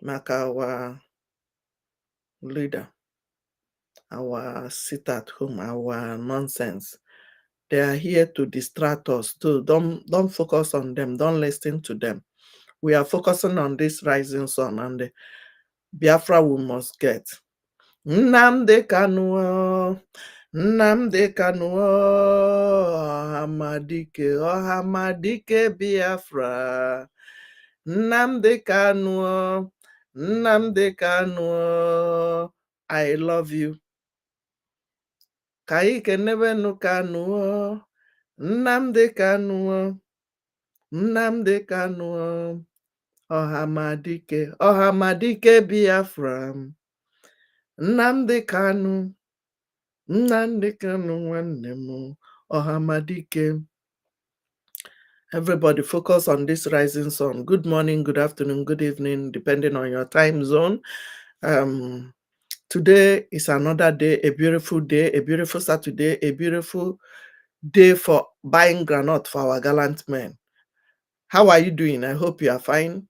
maka our leader, our sit at home, our nonsense. They are here to distract us too. Don't focus on them. Don't listen to them. We are focusing on this rising sun and the Biafra we must get. Nnamdi Kanu, Nnamdi Kanu, Ohamadike Biafra. Nnamdi Kanu, Nnamdi Kanu, I love you. Kaike Nebenu Kanu, Nnamdi Kanu, Nnamdi Kanu, Ohamadike Biafra. Nnamdi Kanu, Nnamdi Kanu nwanne Ohamadike. Everybody focus on this rising sun. Good morning, good afternoon, good evening, depending on your time zone. Today is another day, a beautiful Saturday, a beautiful day for buying granite for our gallant men. How are you doing? I hope you are fine.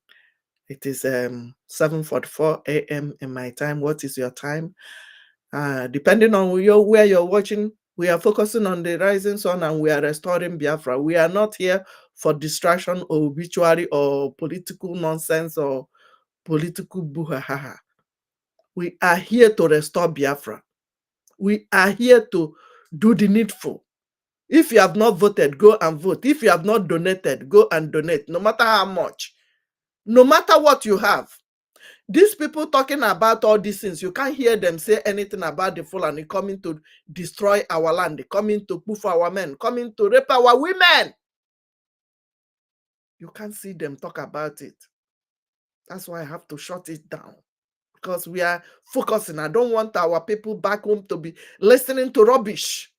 It is 7:44 a.m. in my time. What is your time? Depending on where you're watching, we are focusing on the rising sun and we are restoring Biafra. We are not here for distraction or obituary or political nonsense or political buhahaha. We are here to restore Biafra. We are here to do the needful. If you have not voted, go and vote. If you have not donated, go and donate, no matter how much, no matter what you have. These people talking about all these things, you can't hear them say anything about the Fulani coming to destroy our land, coming to poof our men, coming to rape our women. You can't see them talk about it. That's why I have to shut it down. Because we are focusing. I don't want our people back home to be listening to rubbish.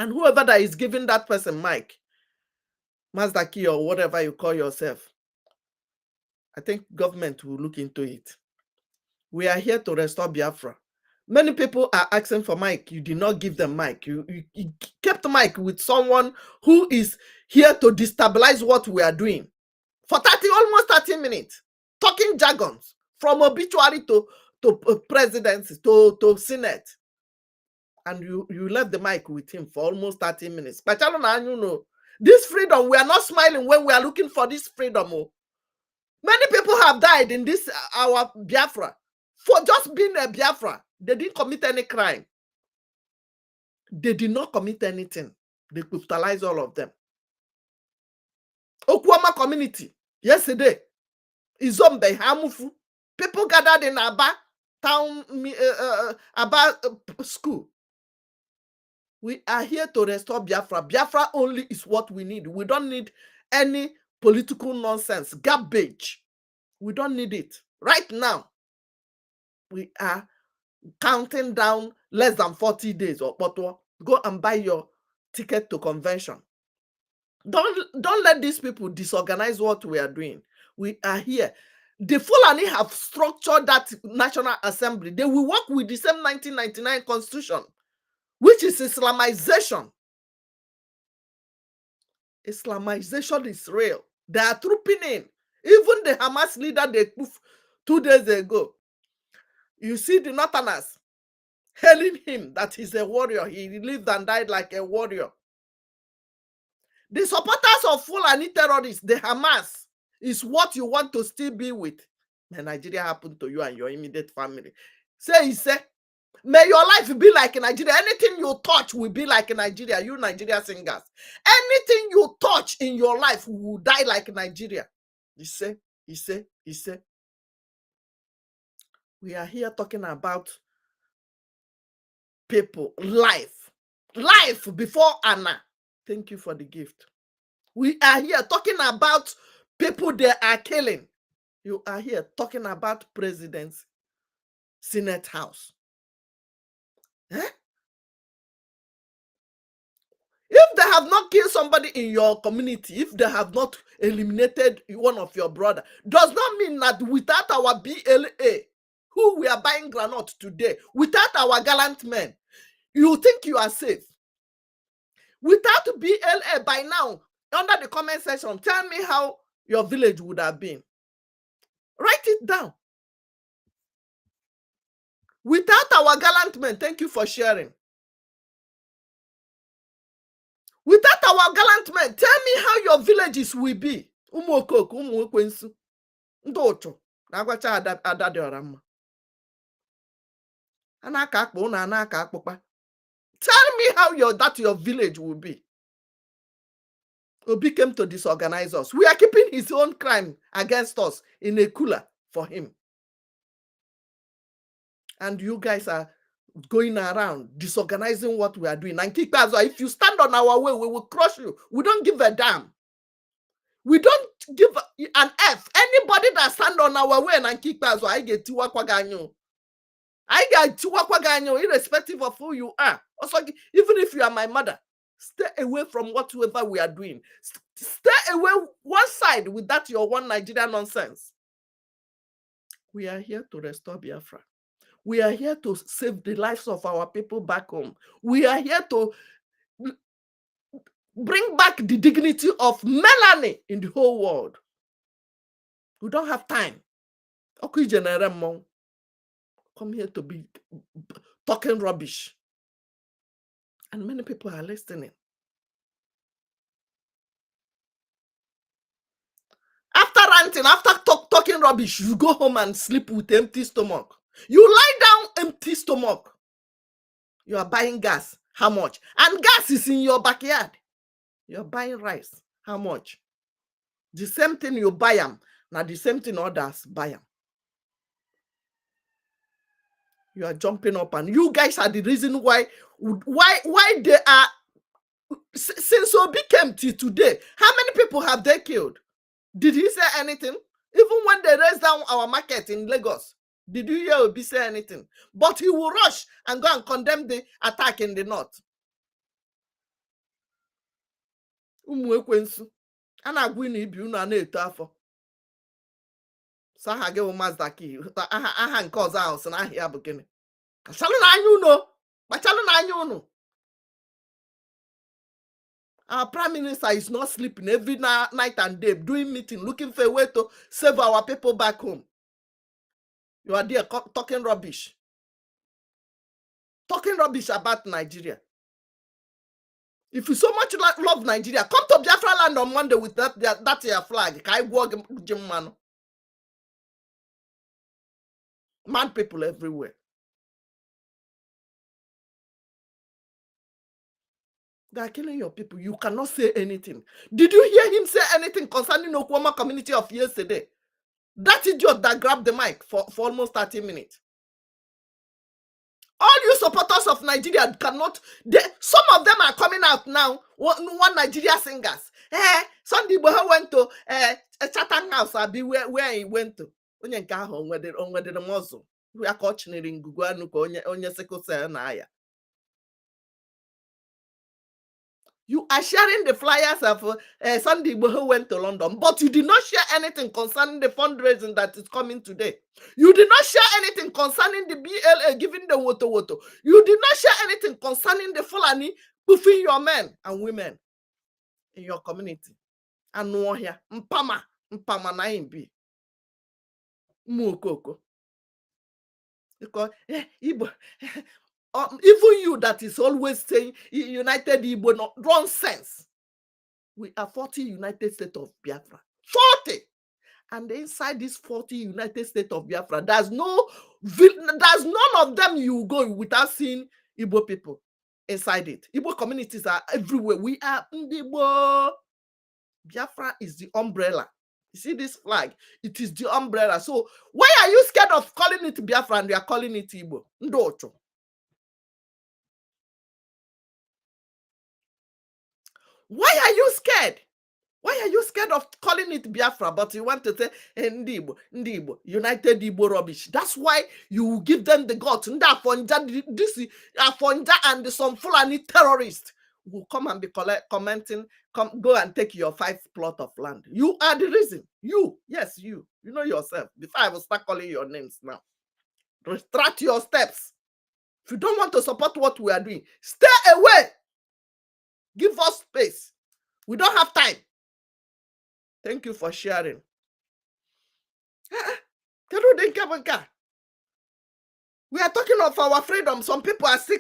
And whoever that is giving that person mic, Mazdaki or whatever you call yourself, I think government will look into it. We are here to restore Biafra. Many people are asking for mic. You did not give them mic. You kept mic with someone who is here to destabilize what we are doing. For almost 30 minutes, talking jargons from obituary to presidency to Senate. And you left the mic with him for almost 30 minutes. But you know, this freedom, we are not smiling when we are looking for this freedom. Many people have died in this our Biafra for just being a Biafra. They didn't commit any crime. They did not commit anything. They brutalized all of them. Okwama community, yesterday, Izombe, Hamufu, people gathered in Aba town, Aba school. We are here to restore Biafra. Biafra only is what we need. We don't need any political nonsense, garbage. We don't need it. Right now, we are counting down less than 40 days or Potwa. Go and buy your ticket to convention. Don't let these people disorganize what we are doing. We are here. The Fulani have structured that National Assembly. They will work with the same 1999 constitution, which is Islamization. Islamization is real. They are trooping in. Even the Hamas leader they poof 2 days ago. You see the Northerners hailing him that he's a warrior. He lived and died like a warrior. The supporters of Fulani terrorists, the Hamas, is what you want to still be with. May Nigeria happen to you and your immediate family. Say, may your life be like Nigeria. Anything you touch will be like Nigeria. You Nigeria singers. Anything you touch in your life will die like Nigeria. He say. We are here talking about people, life before Anna. Thank you for the gift. We are here talking about people they are killing. You are here talking about presidents, Senate House. Eh? If they have not killed somebody in your community, if they have not eliminated one of your brother, does not mean that without our BLA, who we are buying granite today, without our gallant men, you think you are safe. Without BLA by now, under the comment section, tell me how your village would have been. Write it down. Without our gallant men, thank you for sharing. Without our gallant men, tell me how your villages will be. Umuokoko, umuokwensu, ndocho, nagwacha ada de orama. Anaka akpo na anaka akpopa. Tell me how your village will be. Obi came to disorganize us. We are keeping his own crime against us in a cooler for him. And you guys are going around disorganizing what we are doing. And if you stand on our way, we will crush you. We don't give a damn. We don't give an F. Anybody that stand on our way and kick us, I get to I get to irrespective of who you are. Also, even if you are my mother, stay away from whatever we are doing. Stay away one side with that your one Nigeria nonsense. We are here to restore Biafra. We are here to save the lives of our people back home. We are here to bring back the dignity of Melanie in the whole world. We don't have time. Come here to be talking rubbish. And many people are listening. After ranting, after talking rubbish, you go home and sleep with empty stomach. You lie down empty stomach. You are buying gas. How much? And gas is in your backyard. You're buying rice. How much? The same thing you buy them. Now the same thing others buy them. You are jumping up, and you guys are the reason why they are. Since Obi came till today, how many people have they killed? Did he say anything? Even when they raised down our market in Lagos, did you hear Obi say anything? But he will rush and go and condemn the attack in the north. Umuekwensu. Anagwini ibi unu ana-eto afọ. Saha ge Mazdaki. Aha nke ọzọ ahụ sị na ahịa bụ gịnị? Kachalụ na anya unu. Kpachalụ na anya unu. Our prime minister is not sleeping every night and day, doing meeting, looking for a way to save our people back home. You are there talking rubbish. Talking rubbish about Nigeria. If you so much love Nigeria, come to Biafra land on Monday with that your flag. Mad people everywhere. They are killing your people. You cannot say anything. Did you hear him say anything concerning Okwama community of yesterday? That idiot that grabbed the mic for almost 30 minutes. All you supporters of Nigeria cannot. Some of them are coming out now. One Nigeria singers. Sunday Boha went to a Chatham House. I'll be where he went to. Onye nke ahụ onwede the muzzle. We are coaching in Google onye sekose na aya. You are sharing the flyers of Sunday who went to London, but you did not share anything concerning the fundraising that is coming today. You did not share anything concerning the BLA giving the woto. You did not share anything concerning the Fulani puffing your men and women in your community. And no here, mpama na imbi, muokoko. Because Igbo. Even you that is always saying United Igbo, no nonsense. We are 40 United States of Biafra. 40! And inside this 40 United States of Biafra, there's none of them you go without seeing Igbo people inside it. Igbo communities are everywhere. We are Igbo. Biafra is the umbrella. You see this flag? It is the umbrella. So why are you scared of calling it Biafra and you are calling it Igbo? Ndocho. Why are you scared? Why are you scared of calling it Biafra, but you want to say Ndibo, United Igbo rubbish? That's why you give them the guts. This Afonja and some Fulani terrorists will come and be commenting, go and take your 5 plot of land. You are the reason. You know yourself. Before I will start calling your names now. Retract your steps. If you don't want to support what we are doing, stay away. Give us space. We don't have time. Thank you for sharing. We are talking of our freedom. Some people are still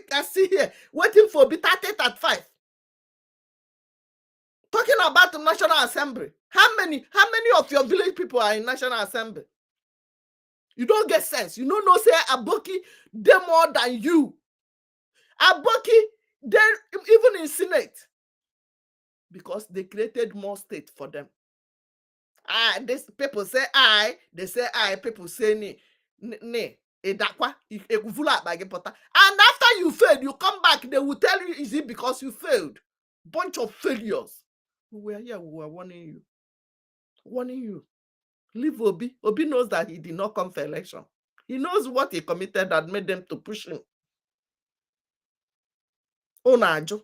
here waiting for be 30 at 5. Talking about the National Assembly. How many of your village people are in National Assembly? You don't get sense. You don't know, say Aboki, they more than you. Aboki, they even in Senate. Because they created more state for them. This people say I, they say I, people say ni. And after you failed, you come back, they will tell you, is it because you failed? Bunch of failures. We are here, we are warning you. Warning you. Leave Obi. Obi knows that he did not come for election. He knows what he committed that made them to push him. Onajo.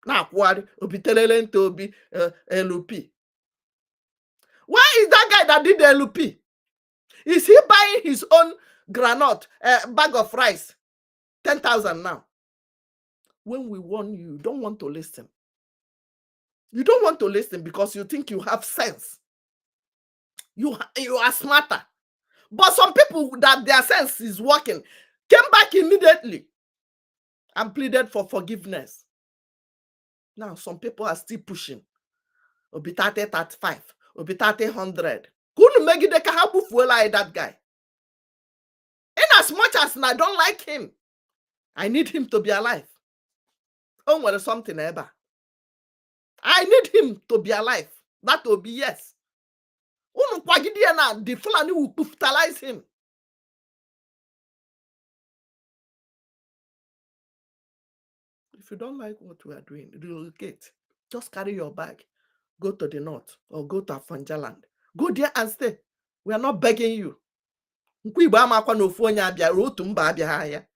Na kwari. Obi telele into Obi LP. Why is that guy that did the LP? Is he buying his own granite bag of rice? 10,000 now. When we warn you, you don't want to listen. You don't want to listen because you think you have sense. You are smarter. But some people that their sense is working came back immediately and pleaded for forgiveness. Now some people are still pushing. Obi 30, 35, Obi 30, 100. Couldn't make it like that guy. And as much as I don't like him, I need him to be alive. Oh, well, something ever. I need him to be alive. That will be yes. The Fulani will brutalize him. If you don't like what we are doing, relocate. Just carry your bag. Go to the north or go to Afanjaland. Go there and stay. We are not begging you. Nkwibo amakwa n'ofu onye abịa otu mba abịa ahịa.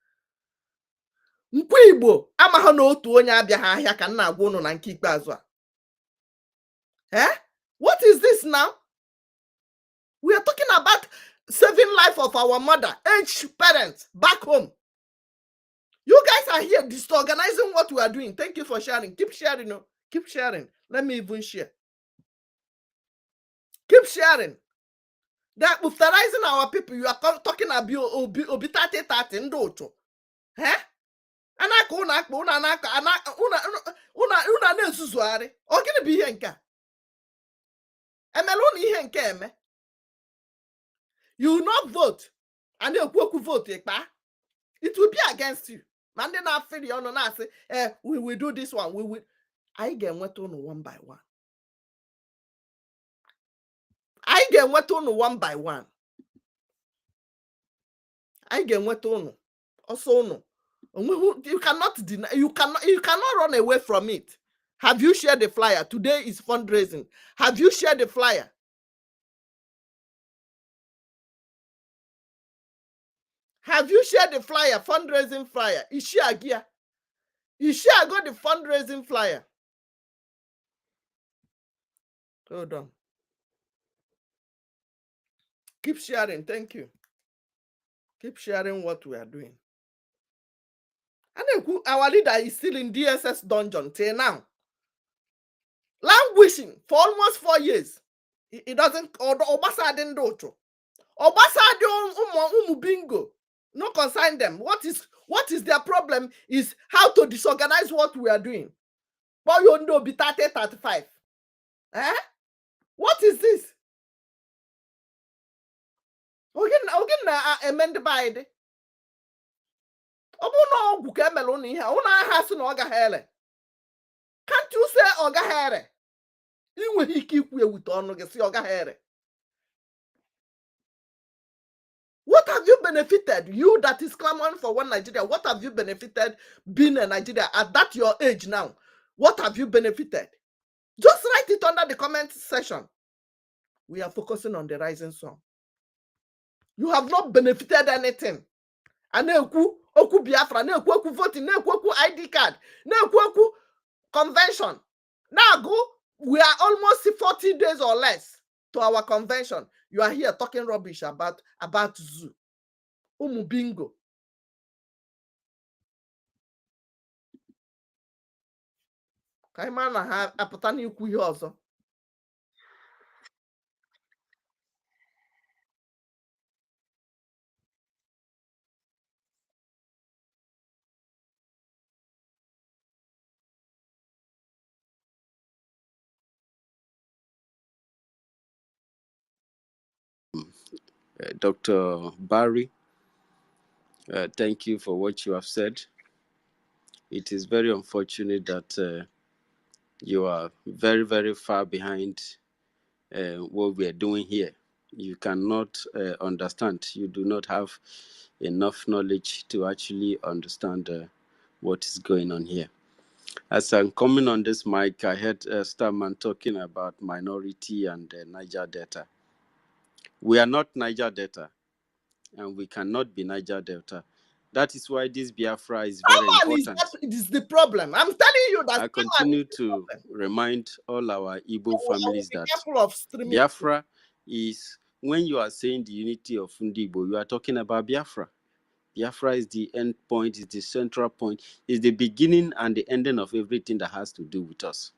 Nkwibo amaha n'otu onye abịa ahịa ka nna agwa unu na nke ikpeazụ a. What is this now? We are talking about saving life of our mother, aged parents back home. You guys are here disorganizing what we are doing. Thank you for sharing. Keep sharing. No? Keep sharing. Let me even share. Keep sharing. They're brutalizing our people. You are talking about Obi 30 ndocho. Una nesuzuari. O gini bi ihe nka. Emeluni ihe nke eme. You will not vote. And you will vote. It will be against you. Man, then I feel you know say, we will do this one. We will. I get what on one by one. I get what on one by one. I get what on. Also no. You cannot deny. You cannot run away from it. Have you shared the flyer? Today is fundraising. Have you shared the flyer? Have you shared the flyer? Fundraising flyer. Is she a gear? Is she a got the fundraising flyer? Hold on. Keep sharing. Thank you. Keep sharing what we are doing. And our leader is still in DSS dungeon till now. Languishing for almost 4 years. It doesn't. Obasa didn't do it. Obasa bingo. No concern them. What is their problem is how to disorganize what we are doing. But you know, be 30, 35. What is this? Amend by it. Can't you say Ogahere? You will keep with Ogahere. What have you benefited? You that is clamoring for one Nigeria, what have you benefited being a Nigeria at that your age now? What have you benefited? Just write it under the comment section. We are focusing on the rising sun. You have not benefited anything. And oku Biafra, oku voting, oku ID card, oku convention. Now go, we are almost 40 days or less to our convention. You are here talking rubbish about zoo. Bingo. Kaimana ha aputani ukwu ihe ọzọ. Dr. Barry, thank you for what you have said. It is very unfortunate that you are very, very far behind what we are doing here. You cannot understand. You do not have enough knowledge to actually understand what is going on here. As I'm coming on this mic, I heard Starman talking about minority and Niger Delta. We are not Niger Delta, and we cannot be Niger Delta. That is why this Biafra is very important. It is the problem. I'm telling you that I continue to remind all our Igbo families that Biafra is, when you are saying the unity of Ndibo, you are talking about Biafra. Biafra is the end point, is the central point, is the beginning and the ending of everything that has to do with us.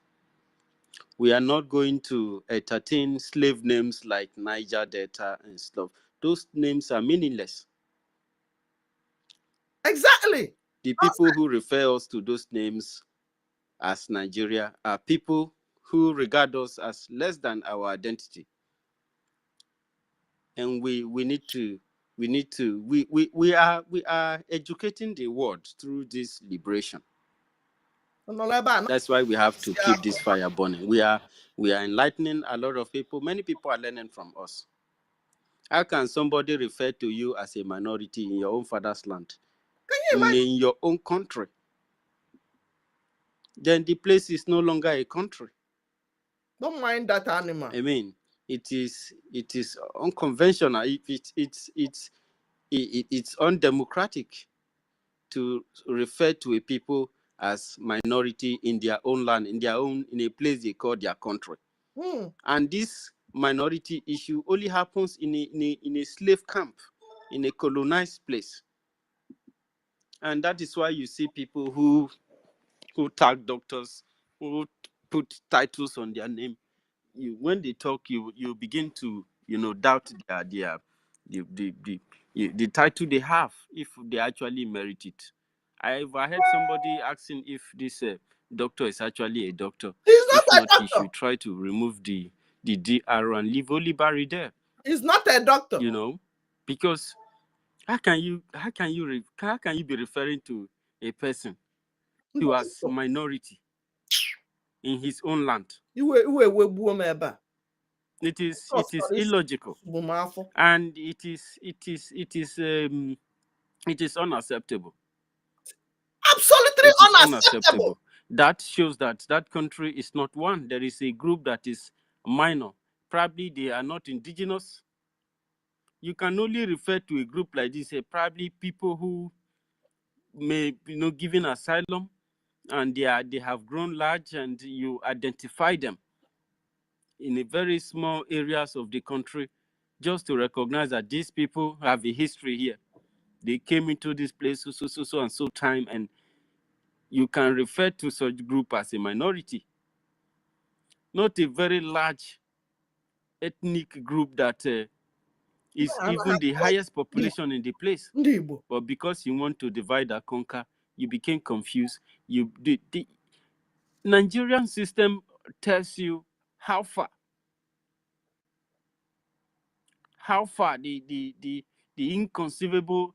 We are not going to entertain slave names like Niger Delta and stuff. Those names are meaningless. Exactly. The people who refer us to those names as Nigeria are people who regard us as less than our identity. And we are educating the world through this liberation. That's why we have to keep this fire burning. We are enlightening a lot of people. Many people are learning from us. How can somebody refer to you as a minority in your own father's land, in your own country? Then the place is no longer a country. Don't mind that animal. I mean, it is unconventional. It's undemocratic to refer to a people as minority in their own land, in a place they call their country. And this minority issue only happens in a slave camp, in a colonized place. And that is why you see people who tag doctors, who put titles on their name. When they talk, you begin to doubt the title they have, if they actually merit it. I've heard somebody asking if this doctor is actually a doctor. If not, he should try to remove the DR and leave only Barry there. He's not a doctor. Because how can you be referring to a person who has minority in his own land? It is illogical, and it is unacceptable. Absolutely unacceptable. That shows that country is not one. There is a group that is minor. Probably they are not indigenous. You can only refer to a group like this, probably people who may given asylum, and they have grown large, and you identify them in a very small areas of the country, just to recognize that these people have a history here. They came into this place so and so time, and you can refer to such group as a minority, not a very large ethnic group that is even the highest population in the place. But because you want to divide and conquer, you became confused. The Nigerian system tells you how far the inconceivable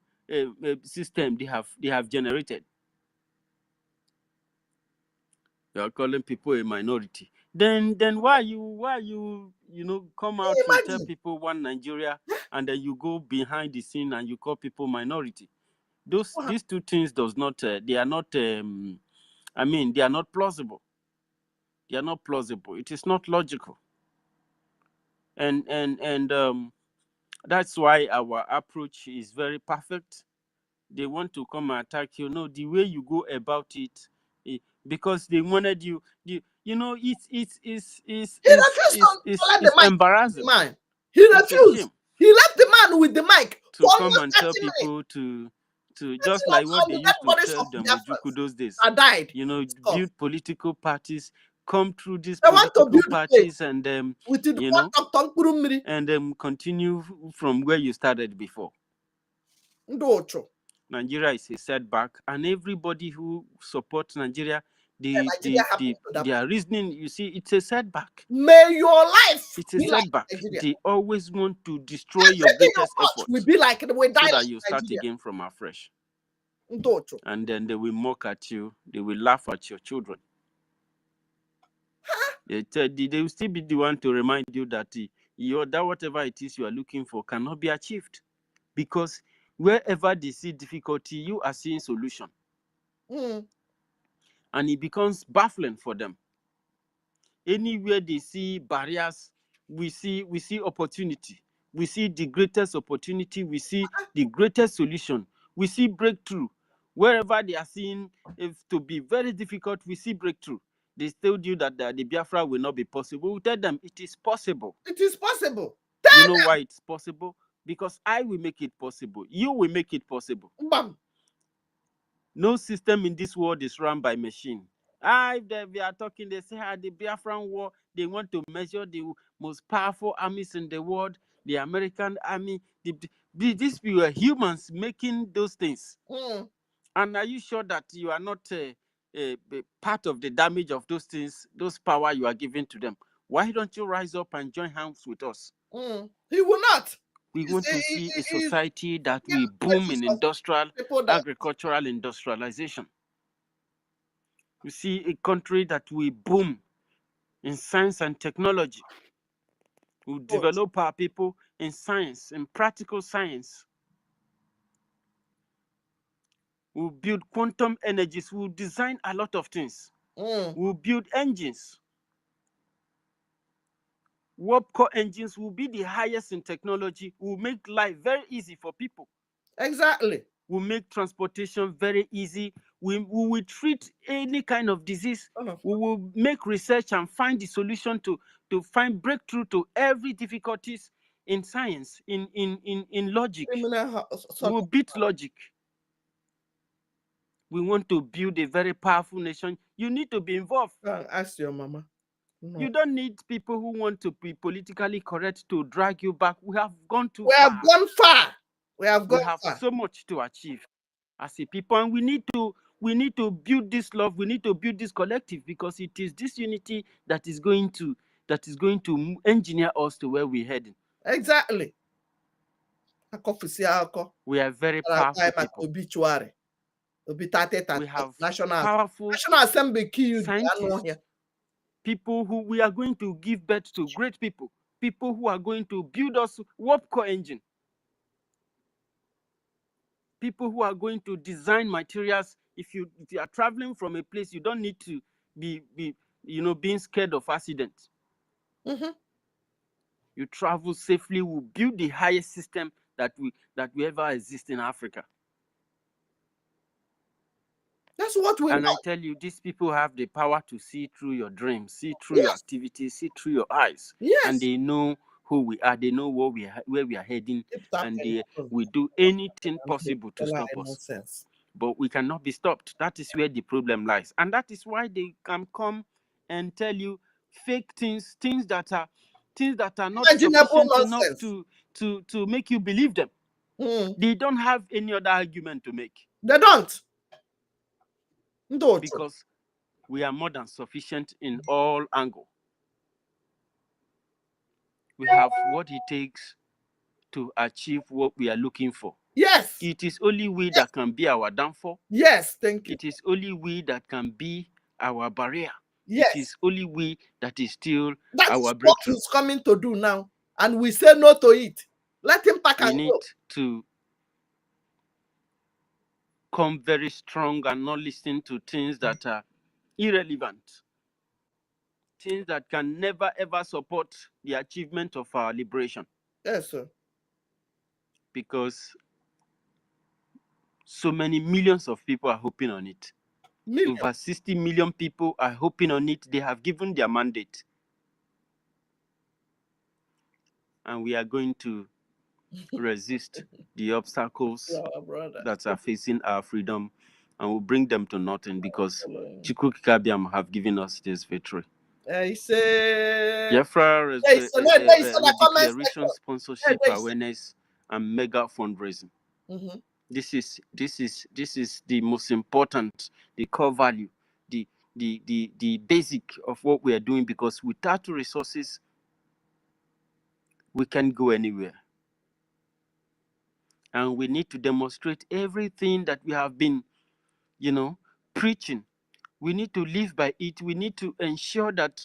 system they have generated. You are calling people a minority. Then why you come out to tell people one Nigeria, and then you go behind the scene and you call people minority? These two things does not they are not they are not plausible. They are not plausible. It is not logical. And that's why our approach is very perfect. They want to come and attack you. No, the way you go about it, because they wanted you. It's embarrassing. He refused. He left the man with the mic to come and tell people to just like what they used to tell them Ojuku those days. Build political parties, come through these political parties, and and continue from where you started before. Nigeria is a setback, and everybody who supports Nigeria, their reasoning, you see, it's a setback. May your life It's a be like setback. Nigeria. They always want to destroy your Everything you greatest touch effort will be like we die so that like you start Nigeria. again from afresh. Ndocho. And then they will mock at you. They will laugh at your children. They will still be the one to remind you that that whatever it is you are looking for cannot be achieved. Because wherever they see difficulty, you are seeing solution. And it becomes baffling for them. Anywhere they see barriers, we see opportunity. We see the greatest opportunity. We see the greatest solution. We see breakthrough. Wherever they are seeing it to be very difficult, we see breakthrough. They told you that the Biafra will not be possible. We tell them it is possible. It is possible. You know why it's possible? Because I will make it possible. You will make it possible. Bam. No system in this world is run by machine. If we are talking, they say the Biafran war, they want to measure the most powerful armies in the world, the American army. These were humans making those things. And are you sure that you are not part of the damage of those things, those power you are giving to them? Why don't you rise up and join hands with us? He will not. We want to see a society that will boom in agricultural industrialization. We see a country that will boom in science and technology. We'll develop our people in science, in practical science. We'll build quantum energies. We'll design a lot of things. We'll build engines. Warp core engines will be the highest in technology. We'll make life very easy for people. Exactly. We'll make transportation very easy. We will treat any kind of disease. We will make research and find the solution to find breakthrough to every difficulties in science, in logic. We'll beat logic. We want to build a very powerful nation. You need to be involved. Ask your mama. No. You don't need people who want to be politically correct to drag you back. We have gone too far. We have gone far. We have so much to achieve as a people, and we need to build this love. We need to build this collective, because it is this unity that is going to engineer us to where we're heading. Exactly. We are very powerful people. Obituary. We have powerful National Assembly scientists, people who we are going to give birth to great people who are going to build us warp core engine. People who are going to design materials. If you are traveling from a place, you don't need to be being scared of accidents. You travel safely. We'll build the highest system that we ever exist in Africa. That's what we want. And I tell you, these people have the power to see through your dreams, see through your activities, see through your eyes. Yes. And they know who we are. They know where we are heading. And they will do anything possible to stop us. But we cannot be stopped. That is where the problem lies. And that is why they can come and tell you fake things that are not sufficient enough to make you believe them. They don't have any other argument to make. They don't. Because we are more than sufficient in all angles. We have what it takes to achieve what we are looking for. Yes. It is only we that can be our downfall. Yes, thank you. It is only we that can be our barrier. Yes. It is only we that is still that our is breakthrough. What he's coming to do now. And we say no to it. Let him pack and go. We need to come very strong and not listen to things that are irrelevant. Things that can never ever support the achievement of our liberation. Yes, sir. Because so many millions of people are hoping on it. Over 60 million people are hoping on it. They have given their mandate. And we are going to resist the obstacles that are facing our freedom, and we'll bring them to nothing, because Chukwu Kikabiam have given us this victory. Biafra declaration, sponsorship, awareness, and mega fundraising. This is the most important, the core value, the the basic of what we are doing, because without resources, we can't go anywhere. And we need to demonstrate everything that we have been, preaching. We need to live by it. We need to ensure that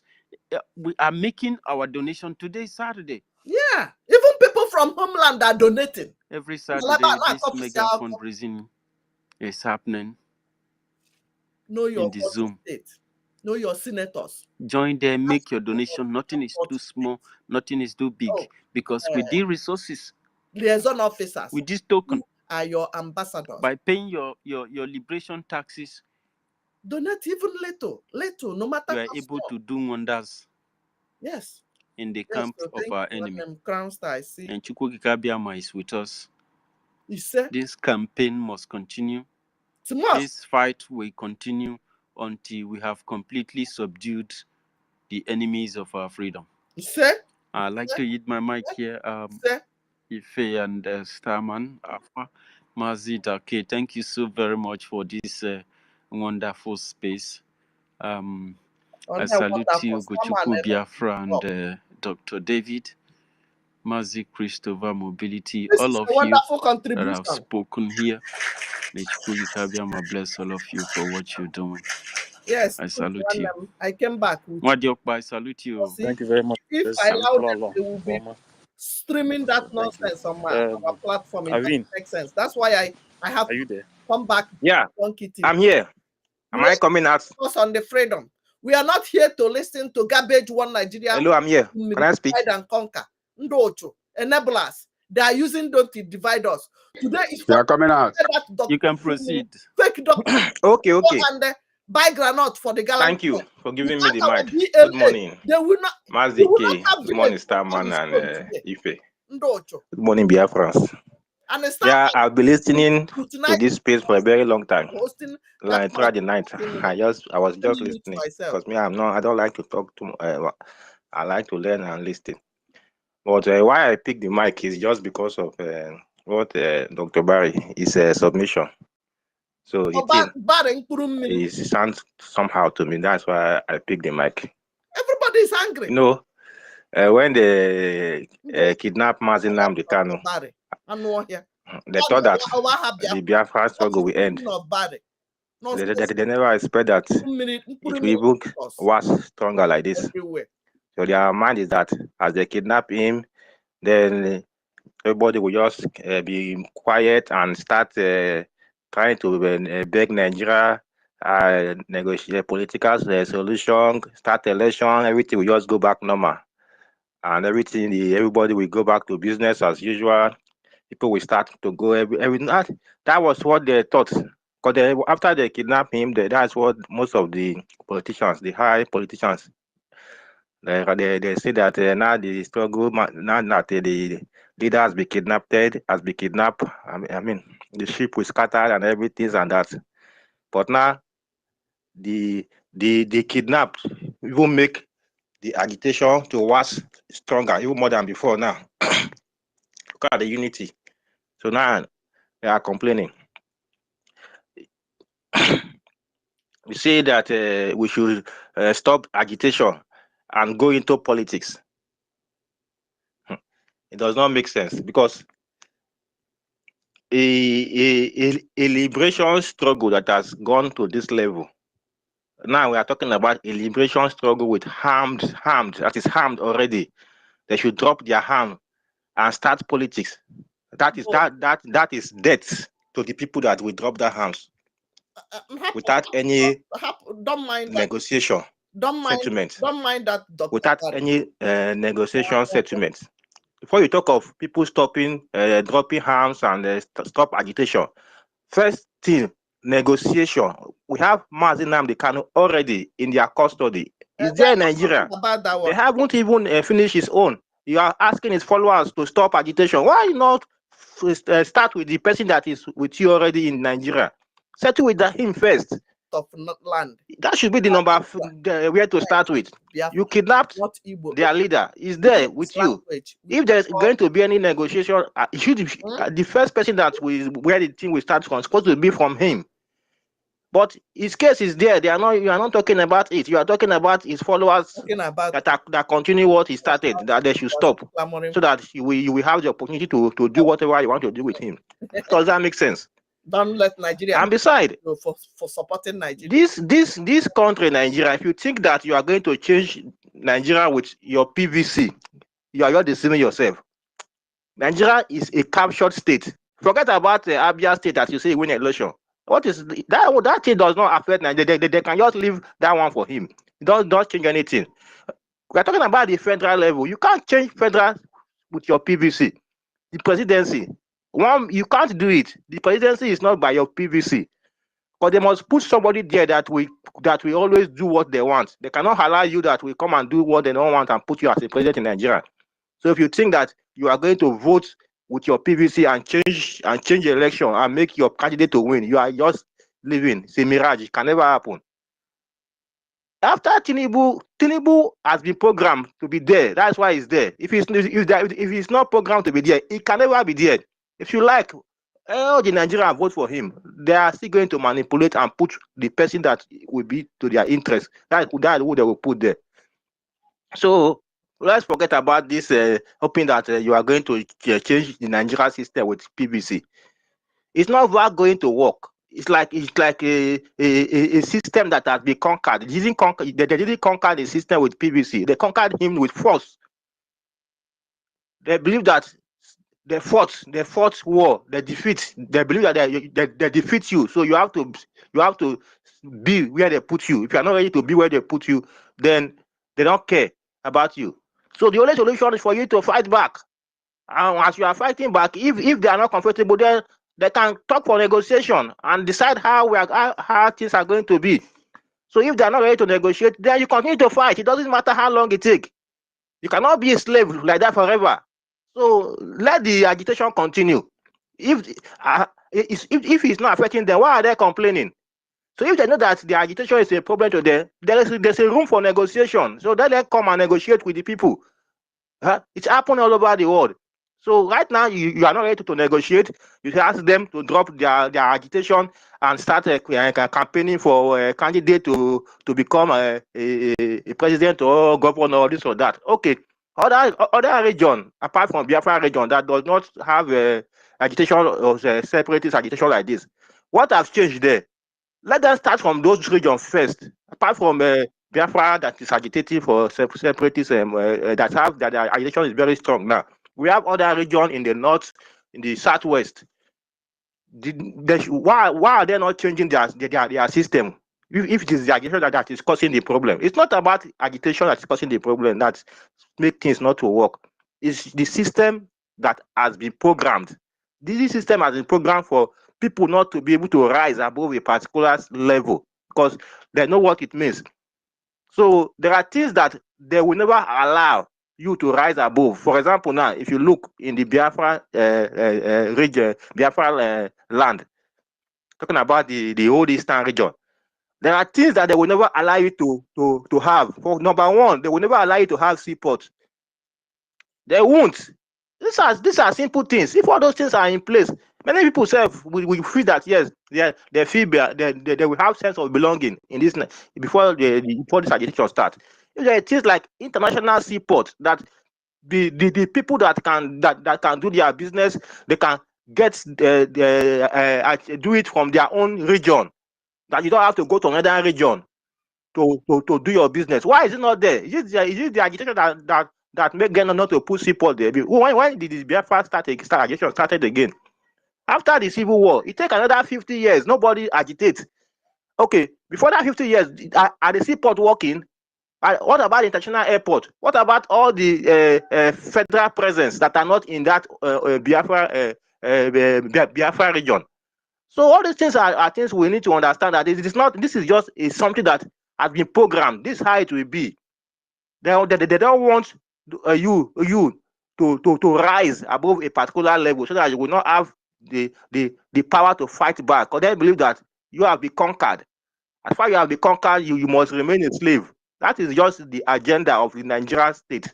we are making our donation. Today, Saturday. Yeah, even people from homeland are donating. Every Saturday, this mega fundraising is happening. Know your in the Zoom. State. Know your senators. Join them, make your donation. Nothing is too small, nothing is too big. Because with these resources, liaison officers, with this token, are your ambassadors. By paying your liberation taxes, donate even little, no matter you are able to do wonders. Yes. In the camp of our enemy. Crown Star, I see. And EFIK-IBIBIO is with us. This campaign must continue. This fight will continue until we have completely subdued the enemies of our freedom. I'd like to yield my mic here. Ife and Starman, Mazid, okay, thank you so very much for this wonderful space. I salute you, Gochukwu Biafra and Dr. David, Mazi Christopher Mobility, all of you that have spoken here. May EFIK-IBIBIO bless all of you for what you're doing. Yes, I salute you. I came back with Madiokba, I salute you. Thank you very much. If I allow them, they will be streaming that nonsense on our platform. It doesn't make sense. That's why I have to come back. Yeah, I'm here. Am I coming out? Focus on the freedom. We are not here to listen to garbage one Nigeria. Hello, I'm here. Can I speak? Divide and conquer. Ndocho. Enable us. They are using them to divide us. Today is you are coming out. You can proceed. Fake doctor. Okay. And buy granite for the gallon. Thank you for giving me the mic. Good morning. They will not. Mazike. Good morning, Starman and Ife. Ndocho. Good morning, Biafrans. Yeah, I've been listening to this space for a very long time. Like throughout the night, I was just listening because I don't like to talk too much. I like to learn and listen. But why I picked the mic is just because of what Dr. Barry is a submission. So it sounds somehow to me. That's why I picked the mic. Everybody is angry. When they kidnapped Mazi Nnamdi Kanu, they thought that the Biafra struggle will end. They never expect that it will was stronger like this. So their mind is that as they kidnap him, then everybody will just be quiet and start trying to beg Nigeria, negotiate political solution, start election, everything will just go back normal. And everybody will go back to business as usual. People will start to go that was what they thought. Because after they kidnap him, that's what most of the politicians, the high politicians, they say that now the struggle, now that the leader has been kidnapped, I mean, the ship was scattered and everything and that. But now the kidnapped even make the agitation to was stronger, even more than before now. Look at the unity. So now they are complaining. We say that we should stop agitation and go into politics. It does not make sense because a liberation struggle that has gone to this level. Now we are talking about a liberation struggle with armed that is armed already. They should drop their arm and start politics. That is death to the people that will drop their arms without any negotiation settlement. Don't mind that, Dr. Without any negotiation settlement. Before you talk of people stopping, dropping arms and stop agitation, first thing, negotiation. We have Mazi Nnamdi Kanu already in their custody. Is there in Nigeria? They haven't even finished his own. You are asking his followers to stop agitation. Why not start with the person that is with you already in Nigeria? Settle with him first. Of land. That should be the number where to start with. You kidnapped their leader. Is there with you. If there's going to be any negotiation, the first person that where the thing will start from supposed to be from him. But his case is there. You are not talking about it. You are talking about his followers that continue what he started, that they should stop, so that you will have the opportunity to do whatever you want to do with him. Does that make sense? Don't let Nigeria. And besides, for supporting Nigeria. This country, Nigeria, if you think that you are going to change Nigeria with your PVC, you are deceiving yourself. Nigeria is a captured state. Forget about the Abia state that you say win election. What is that? That thing does not affect Nigeria. They can just leave that one for him. It don't change anything. We are talking about the federal level. You can't change federal with your PVC. The presidency, you can't do it. The presidency is not by your PVC. But they must put somebody there that will always do what they want. They cannot allow you that will come and do what they don't want and put you as a president in Nigeria. So if you think that you are going to vote with your PVC and change the election and make your candidate to win, you are just living. It's a mirage. It can never happen. After Tinubu has been programmed to be there. That's why he's there. If he's not programmed to be there, he can never be there. If you like, all the Nigerians vote for him, they are still going to manipulate and put the person that will be to their interest. That's who they will put there. So let's forget about this hoping that you are going to change the Nigerian system with PVC. It's not going to work. It's like a system that has been conquered. They didn't conquer the system with PVC. They conquered him with force. They believe that they fought war, they defeat. They believe that they defeat you. So you have to be where they put you. If you are not ready to be where they put you, then they don't care about you. So the only solution is for you to fight back. And as you are fighting back, if they are not comfortable, then they can talk for negotiation and decide how things are going to be. So if they are not ready to negotiate, then you continue to fight. It doesn't matter how long it takes. You cannot be a slave like that forever. So let the agitation continue. If it's not affecting them, why are they complaining? So if they know that the agitation is a problem to them, there's a room for negotiation. So then they come and negotiate with the people. It's happening all over the world. So right now you are not ready to negotiate. You ask them to drop their agitation and start campaigning for a candidate to become a president or governor or this or that. Okay. Other region apart from Biafra region that does not have agitation or separatist agitation like this, what has changed there? Let them start from those regions first. Apart from Biafra that is agitating for separatism, that their agitation is very strong now. We have other regions in the north, in the southwest. Why are they not changing their system? If it is the agitation that is causing the problem, it's not about agitation that is causing the problem that make things not to work. It's the system that has been programmed. This system has been programmed for people not to be able to rise above a particular level because they know what it means. So there are things that they will never allow you to rise above. For example, now, if you look in the Biafra region, Biafra land, talking about the old eastern region, there are things that they will never allow you to have. For number one, they will never allow you to have seaport. They won't. These are simple things. If all those things are in place, many people will feel that yes, they feel they will have sense of belonging in this before this agitation starts. If there are things like international seaport that the people that can do their business, they can get do it from their own region. That you don't have to go to another region to do your business. Why is it not there? Is it the agitation that make them not to put seaport there? When did this Biafra agitation started again? After the Civil War, it take another 50 years. Nobody agitates. Okay, before that 50 years, are the seaport working? What about the international airport? What about all the federal presence that are not in that Biafra region? So all these things are things we need to understand that this is just something that has been programmed. This is how it will be. They don't want you to rise above a particular level so that you will not have the power to fight back. Because they believe that you have been conquered. As far as you have been conquered, you must remain a slave. That is just the agenda of the Nigerian state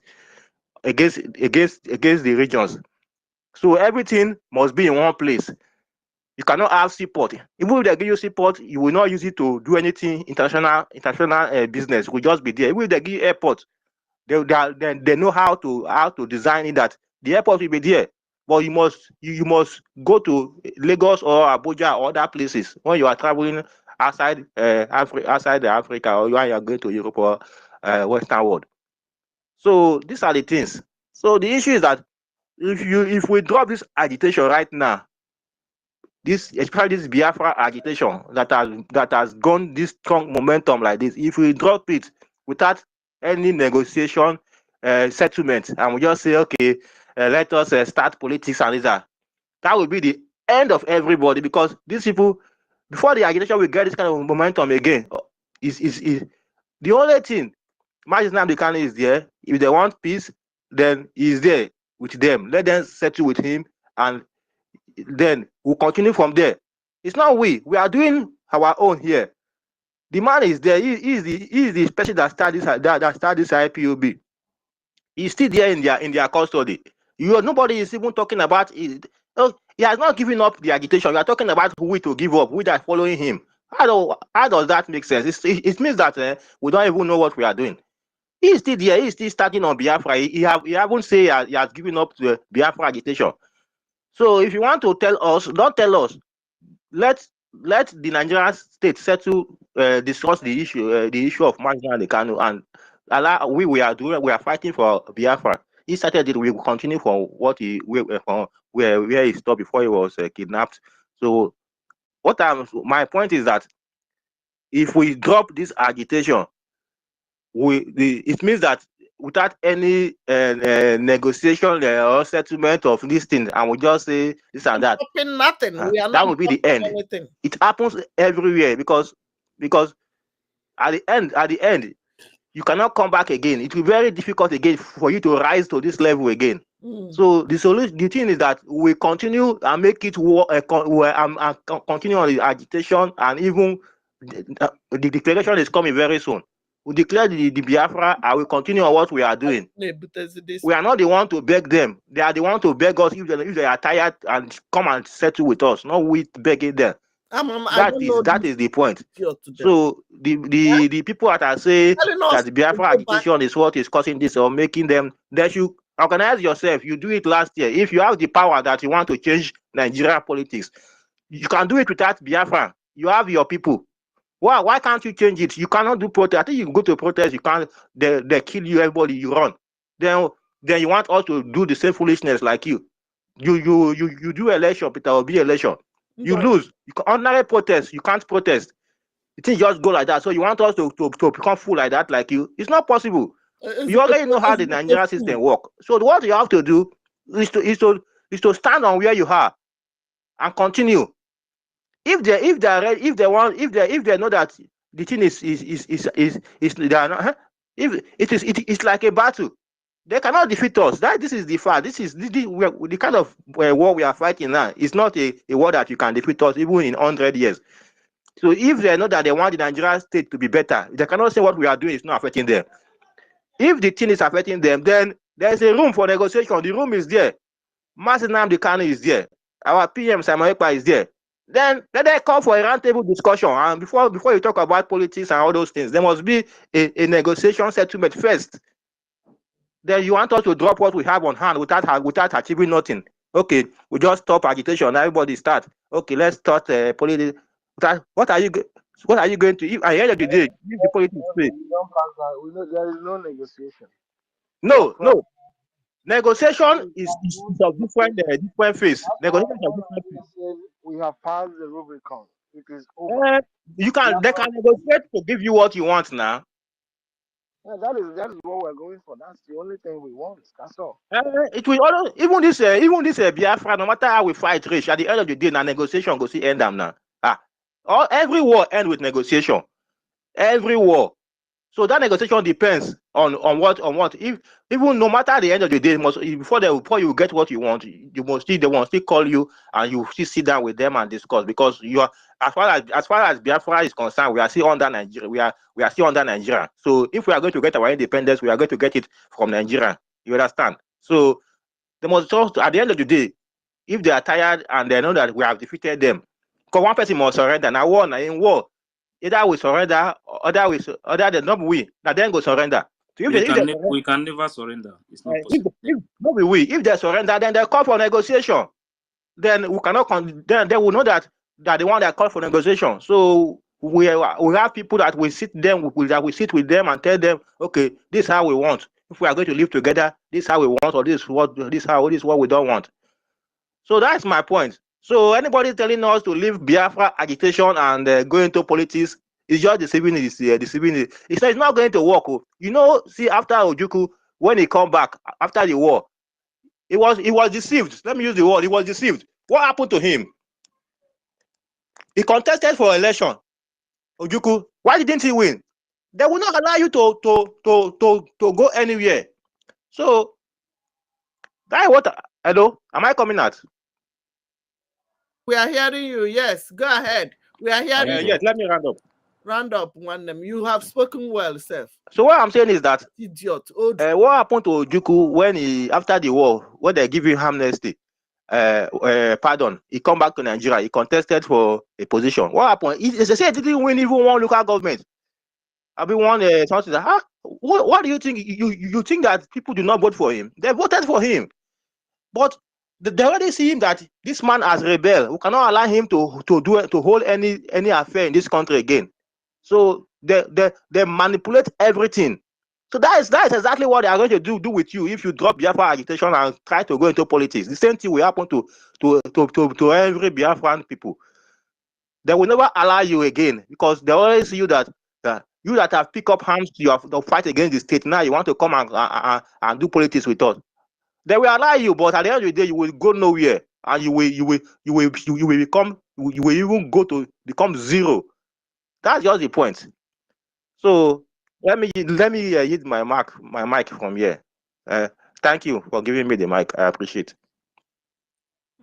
against the regions. So everything must be in one place. You cannot have seaport. Even if they give you seaport, you will not use it to do anything international business. It will just be there. Even if they give you airport, they know how to design it that the airport will be there. But you must go to Lagos or Abuja or other places when you are traveling outside Africa, or when you are going to Europe or Western world. So these are the things. So the issue is that if we drop this agitation right now, especially this Biafra agitation that has gone this strong momentum like this, if we drop it without any negotiation, settlement, and we just say, okay, let us start politics and that will be the end of everybody, because these people, before the agitation will get this kind of momentum again, is the only thing. Mazi Nnamdi Kanu is there. If they want peace, then he's there with them. Let them settle with him, and then we'll continue from there. It's not we are doing our own here. The man is there. He's the special that started this IPOB. He's still there in their custody. Nobody is even talking about it. He has not given up the agitation. We are talking about who to give up, who that following him. How does that make sense? It means that we don't even know what we are doing. He's still there. He's still starting on Biafra. He haven't said he has given up to Biafra agitation. So if you want to tell us, don't tell us. Let the Nigerian state settle, discuss the issue of Mazi Nnamdi Kanu, and we are fighting for Biafra. He started it. We will continue from where he stopped before he was kidnapped. So my point is that if we drop this agitation, it means that without any negotiation or settlement of this thing, and we just say this and that, nothing. That will be the end. Anything. It happens everywhere because at the end, you cannot come back again. It will be very difficult again for you to rise to this level again. So the thing is that we continue and make it continue on the agitation, and even the declaration is coming very soon. We declare the Biafra, and we continue on what we are doing. We are not the one to beg them. They are the one to beg us if they are tired and come and settle with us, not we begging them. That is the point. So the people that are saying that the Biafra agitation is what is causing this or making them, they should organize yourself. You do it last year. If you have the power that you want to change Nigeria politics, you can do it without Biafra. You have your people. Why can't you change it? You cannot do protest. I think you can go to protest, you can't, they kill you, everybody, you run. Then you want us to do the same foolishness like you. You do election, Peter will be election. You lose. You can ordinary protest, you can't protest. You think just go like that. So you want us to become full like that, like you? It's not possible. You already know how the Nigerian system works. So what you have to do is to stand on where you are and continue. If they know that the thing is they are not, if it's like a battle, they cannot defeat us. This is the fact. This is the kind of war we are fighting now. It's not a war that you can defeat us even in 100 years. So if they know that they want the Nigerian state to be better, they cannot say what we are doing is not affecting them. If the thing is affecting them, then there's a room for negotiation. The room is there. Mazi Nnamdi Kanu is there. Our PM Simon Ekpa is there. Then they call for a roundtable discussion. And before you talk about politics and all those things, there must be a negotiation settlement first. Then you want us to drop what we have on hand without achieving nothing. Okay, we just stop agitation. Everybody start. Okay, let's start politics. What are you going to? At the end of the day, the politics play. There is no negotiation. No. Negotiation is of different phase. Negotiation is of different phase. We have passed the Rubicon. It is over. They can negotiate to give you what you want now. Yeah, that is what we're going for. That's the only thing we want. That's all. It will even this Biafra, no matter how we fight rich, at the end of the day, now negotiation go see end them now. Every war end with negotiation. Every war. So that negotiation depends on what. If even no matter the end of the day, before you get what you want, they will still call you and you still sit down with them and discuss, because you are as far as Biafra is concerned, we are still under Nigeria. We are still under Nigeria. So if we are going to get our independence, we are going to get it from Nigeria. You understand? So they must also, at the end of the day, if they are tired and they know that we have defeated them, because one person must surrender. Now war, now in war, either we surrender, other than not we, now then go surrender. So we can never surrender. It's not possible. If they surrender, then they call for negotiation. Then we cannot. Then they will know that the one that called for negotiation. So we have people that we sit sit with them and tell them, okay, this is how we want. If we are going to live together, this is how we want, or this is what we don't want. So that's my point. So anybody telling us to leave Biafra agitation and go into politics is just deceiving. It's not going to work. You know, see, after Ojukwu, when he come back after the war, he was deceived. Let me use the word. He was deceived. What happened to him? He contested for election. Ojukwu, why didn't he win? They will not allow you to go anywhere. So that's what. Hello, am I coming out? We are hearing you. Yes, go ahead. We are hearing you. Yes, let me round up. Round up, one name. You have spoken well, Seth. So what I'm saying is that idiot. What happened to Ojukwu when after the war, when they give him amnesty, pardon, he come back to Nigeria, he contested for a position. What happened? They say he didn't win even one local government. Everyone something that, what do you think? You think that people do not vote for him? They voted for him, but they already see him that this man has rebelled. We cannot allow him to hold any affair in this country again. So they manipulate everything. So that is exactly what they are going to do with you if you drop Biafra agitation and try to go into politics. The same thing will happen to every Biafran people. They will never allow you again because they always see you that you that have picked up arms, you have to fight against the state. Now you want to come and do politics with us. They will allow you, but at the end of the day, you will go nowhere, and you will even go to become zero. That's just the point. So let me use my mic from here. Thank you for giving me the mic. I appreciate.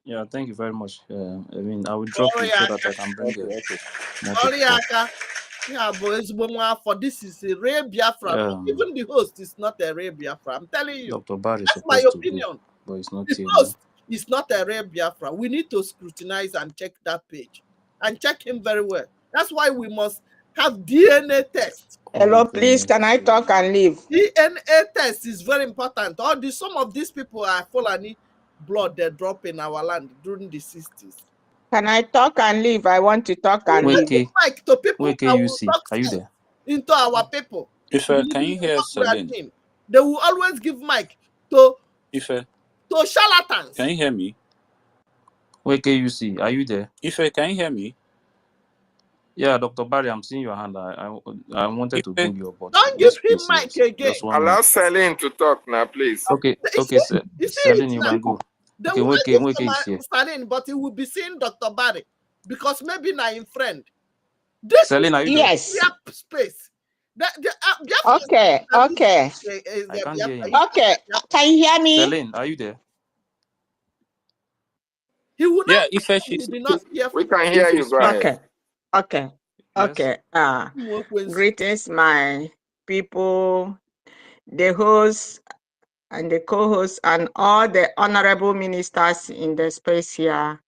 Yeah, thank you very much. I mean, I will drop you so that I can bring for this is a rare Biafra. Even the host is not a rare Biafra. I'm telling you. Dr. Barry, that's my opinion. But it's not the host is not a rare Biafra. We need to scrutinize and check that page and check him very well. That's why we must have DNA test. Hello, please, can I talk and leave? DNA test is very important. Some of these people are Fulani blood they drop in our land during the 60s. Can I talk and leave? I want to talk and leave. Like to people are you there? Into our people. Can you hear Celine? They will always give mic to charlatans. Can you hear me? are you there? Can you hear me? Yeah, Dr. Barry, I'm seeing your hand. I wanted to bring you up. Don't give him mic again. Allow Celine to talk now, please. Okay, Celine, you can go. They will give Celine, but he will be seeing Dr. Barry because maybe not in friend. This Celine, are you yes. there? Space. Okay. Okay. Can you hear me? Celine, are you there? He would not. Yeah, we can hear you. Go ahead. Okay. Greetings, my people, the hosts and the co-hosts, and all the honorable ministers in the space here.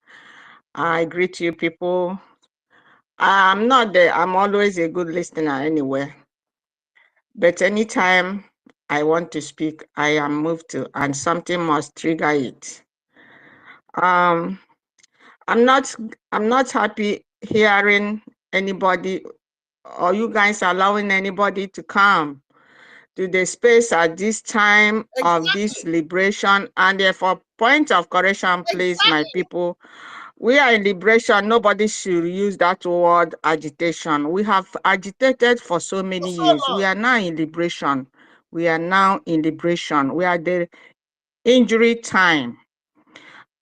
I greet you, people. I'm always a good listener anyway. But anytime I want to speak, I am moved to, and something must trigger it. I'm not happy hearing anybody or you guys allowing anybody to come to the space at this time of this liberation. And for point of correction, please, my people, we are in liberation. Nobody should use that word agitation. We have agitated for so many years. We are now in liberation. We are the injury time.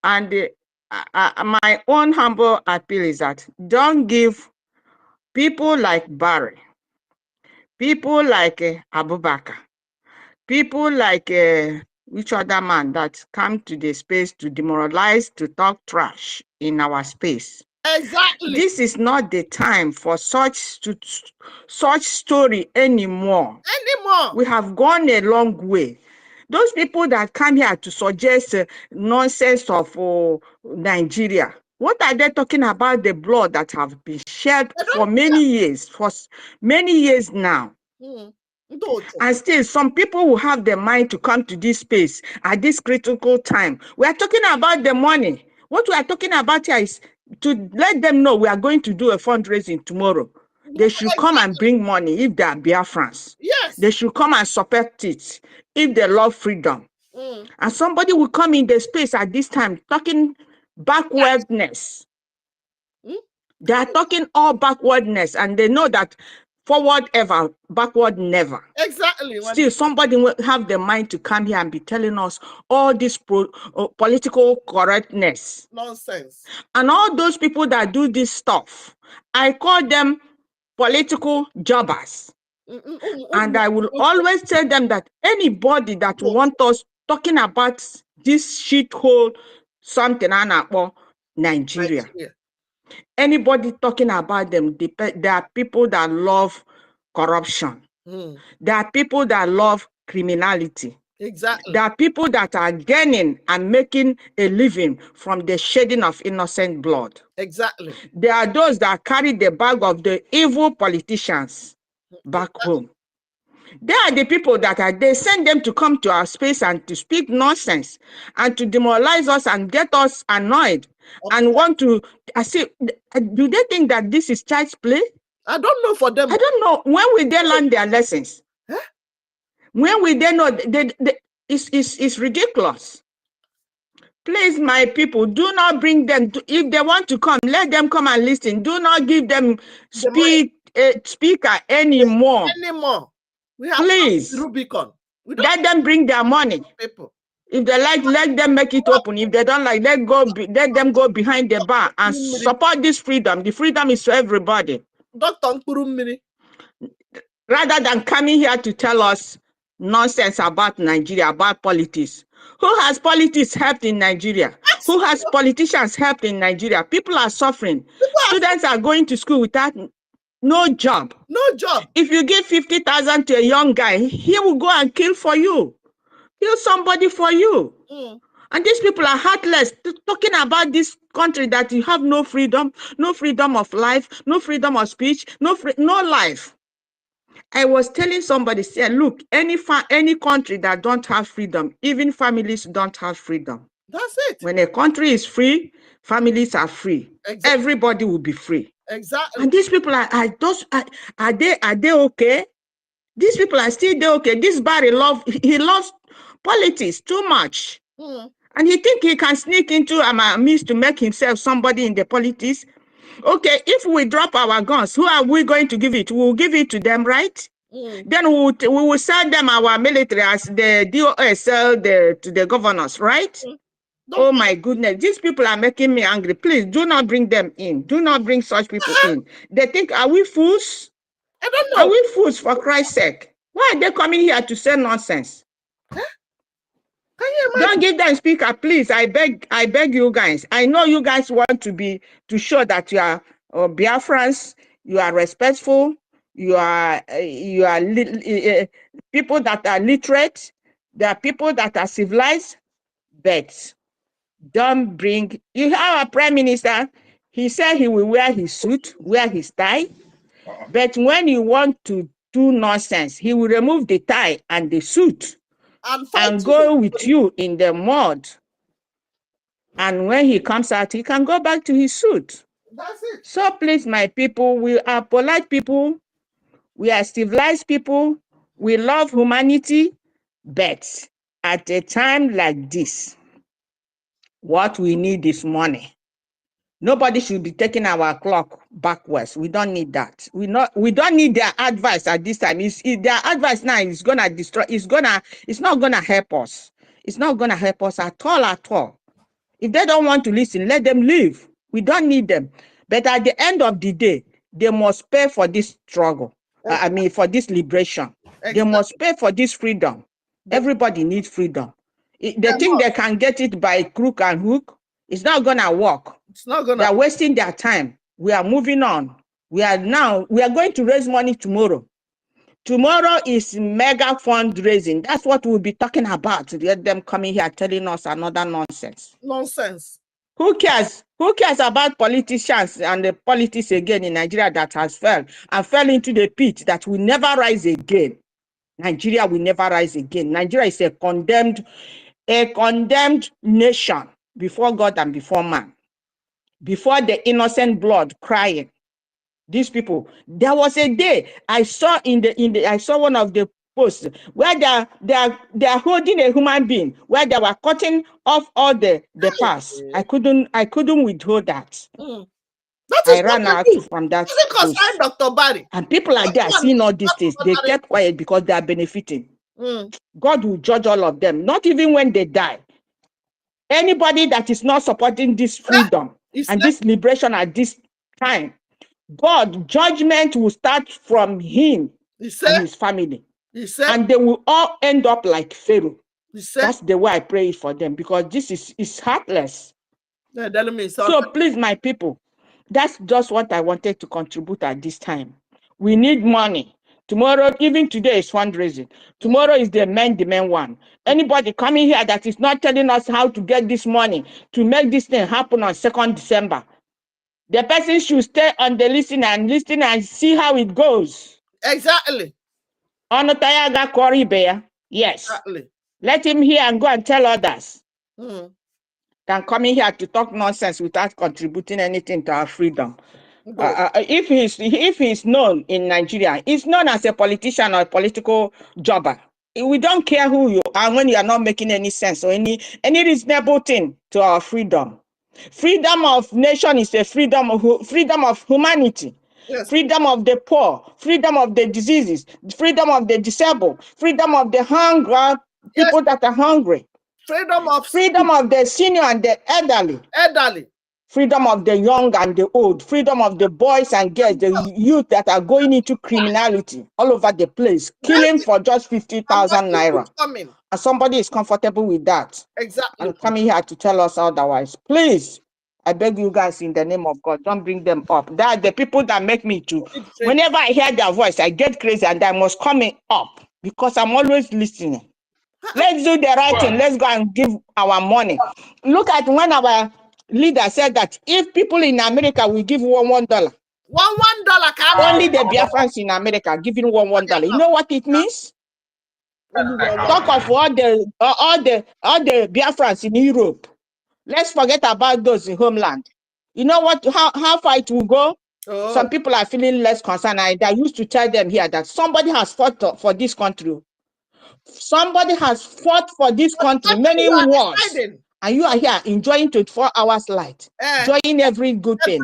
And my own humble appeal is that don't give people like Barry, people like Abubakar, people like which other man that come to the space to demoralize, to talk trash in our space. Exactly. This is not the time for such story anymore. We have gone a long way. Those people that come here to suggest nonsense of Nigeria, what are they talking about? The blood that have been shed for many years, now. And still, some people will have the mind to come to this space at this critical time. We are talking about the money. What we are talking about here is to let them know we are going to do a fundraising tomorrow. They should come and bring money if they are Biafrans. Yes. They should come and support it if they love freedom. And somebody will come in the space at this time talking backwardness. They are talking all backwardness, and they know that forward ever, backward never. Exactly. Still, somebody will have the mind to come here and be telling us all this political correctness. Nonsense. And all those people that do this stuff, I call them political jobbers. And I will always tell them that anybody that wants us talking about this shithole something about Nigeria. Anybody talking about them, there are people that love corruption. There are people that love criminality. Exactly. There are people that are gaining and making a living from the shedding of innocent blood. Exactly. There are those that carry the bag of the evil politicians back home. They are the people that they send them to come to our space and to speak nonsense and to demoralize us and get us annoyed and want to. I say, do they think that this is child's play? I don't know for them. I don't know. When will they learn their lessons? Huh? When will they know? It's ridiculous. Please, my people, do not bring them. If they want to come, let them come and listen. Do not give them speaker anymore. We have Please, Rubicon. Let them bring their money. People. If they like, let them make it open. If they don't like, let them go behind the bar and support this freedom. The freedom is for everybody. Rather than coming here to tell us nonsense about Nigeria, about politics. Who has politics helped in Nigeria? Who has politicians helped in Nigeria? People are suffering. Students are going to school without no job. No job. If you give 50,000 to a young guy, he will go and kill for you. Kill somebody for you. And these people are heartless, talking about this country that you have no freedom of life, no freedom of speech, no life. I was telling somebody, say, look, any country that don't have freedom, even families don't have freedom. That's it. When a country is free, families are free. Exactly. Everybody will be free. Exactly. And these people are they okay? These people are still there okay. This Barry he loves politics too much. And he think he can sneak into a means to make himself somebody in the politics. Okay, if we drop our guns, who are we going to give it? We'll give it to them, right? Then we will sell them our military as the DOS sell to the governors, right? Oh my goodness, these people are making me angry. Please do not bring them in. Do not bring such people in. They think, are we fools? I don't know. Are we fools, for Christ's sake? Why are they coming here to say nonsense? Don't give them speaker, please. I beg you guys. I know you guys want to show that you are Biafrans, you are respectful, you are people that are literate, there are people that are civilized, but don't bring. You have a prime minister, he said he will wear his suit, wear his tie, but when you want to do nonsense, he will remove the tie and the suit and go with you in the mud. And when he comes out, he can go back to his suit. That's it. So please, my people, we are polite people. We are civilized people. We love humanity. But at a time like this, what we need is money. Nobody should be taking our clock backwards. We don't need that. We don't need their advice at this time. Their advice now is gonna destroy. It's not gonna help us. It's not gonna help us at all. If they don't want to listen, let them leave. We don't need them. But at the end of the day, they must pay for this struggle. For this liberation. Exactly. They must pay for this freedom. Everybody needs freedom. They think they can get it by crook and hook. It's not gonna work. It's not gonna. They're wasting their time. We are moving on. We are going to raise money tomorrow Tomorrow is mega fundraising. That's what we'll be talking about. Let them coming here telling us another nonsense. Nonsense. Who cares? Who cares about politicians and the politics again in Nigeria that has fell into the pit that will never rise again? Nigeria will never rise again. Nigeria is a condemned nation before God and before man. Before the innocent blood crying. These people, there was a day I saw I saw one of the posts where they're holding a human being, where they were cutting off all the parts. I couldn't withhold that. That is I ran out from that post. Dr. Barry. And people are there seeing all these things. They kept quiet because they are benefiting. God will judge all of them, not even when they die. Anybody that is not supporting this freedom and this liberation at this time, God, judgment will start from him and his family. And they will all end up like Pharaoh. That's the way I pray for them, because this is heartless. So please, my people, that's just what I wanted to contribute at this time. We need money. Tomorrow, even today is fundraising. Tomorrow is the main one. Anybody coming here that is not telling us how to get this money to make this thing happen on 2nd December, the person should stay on the listen and see how it goes. Exactly. Yes. Exactly. Let him hear and go and tell others. Than coming here to talk nonsense without contributing anything to our freedom. If he's known in Nigeria, he's known as a politician or a political jobber. We don't care who you are when you are not making any sense or any reasonable thing to our freedom. Freedom of nation is a freedom of humanity. Yes. Freedom of the poor, freedom of the diseases, freedom of the disabled, freedom of the hungry, people that are hungry. Freedom of the senior and the elderly. Freedom of the young and the old. Freedom of the boys and girls, the youth that are going into criminality all over the place, killing for just 50,000 naira. And somebody is comfortable with that. Exactly. And coming here to tell us otherwise. Please, I beg you guys in the name of God, don't bring them up. That the people that make me to. Whenever I hear their voice, I get crazy and I must come up because I'm always listening. Let's do the right thing. Let's go and give our money. Look at when our leader said that if people in America will give $1, $1, only the Biafrans in America giving $1. You know what it means? Talk of all the Biafrans in Europe. Let's forget about those in homeland. You know what? How far it will go? Oh. Some people are feeling less concerned. I used to tell them here that somebody has fought for this country. Somebody has fought for this country many wars, and you are here enjoying 24 hours light, enjoying every good thing.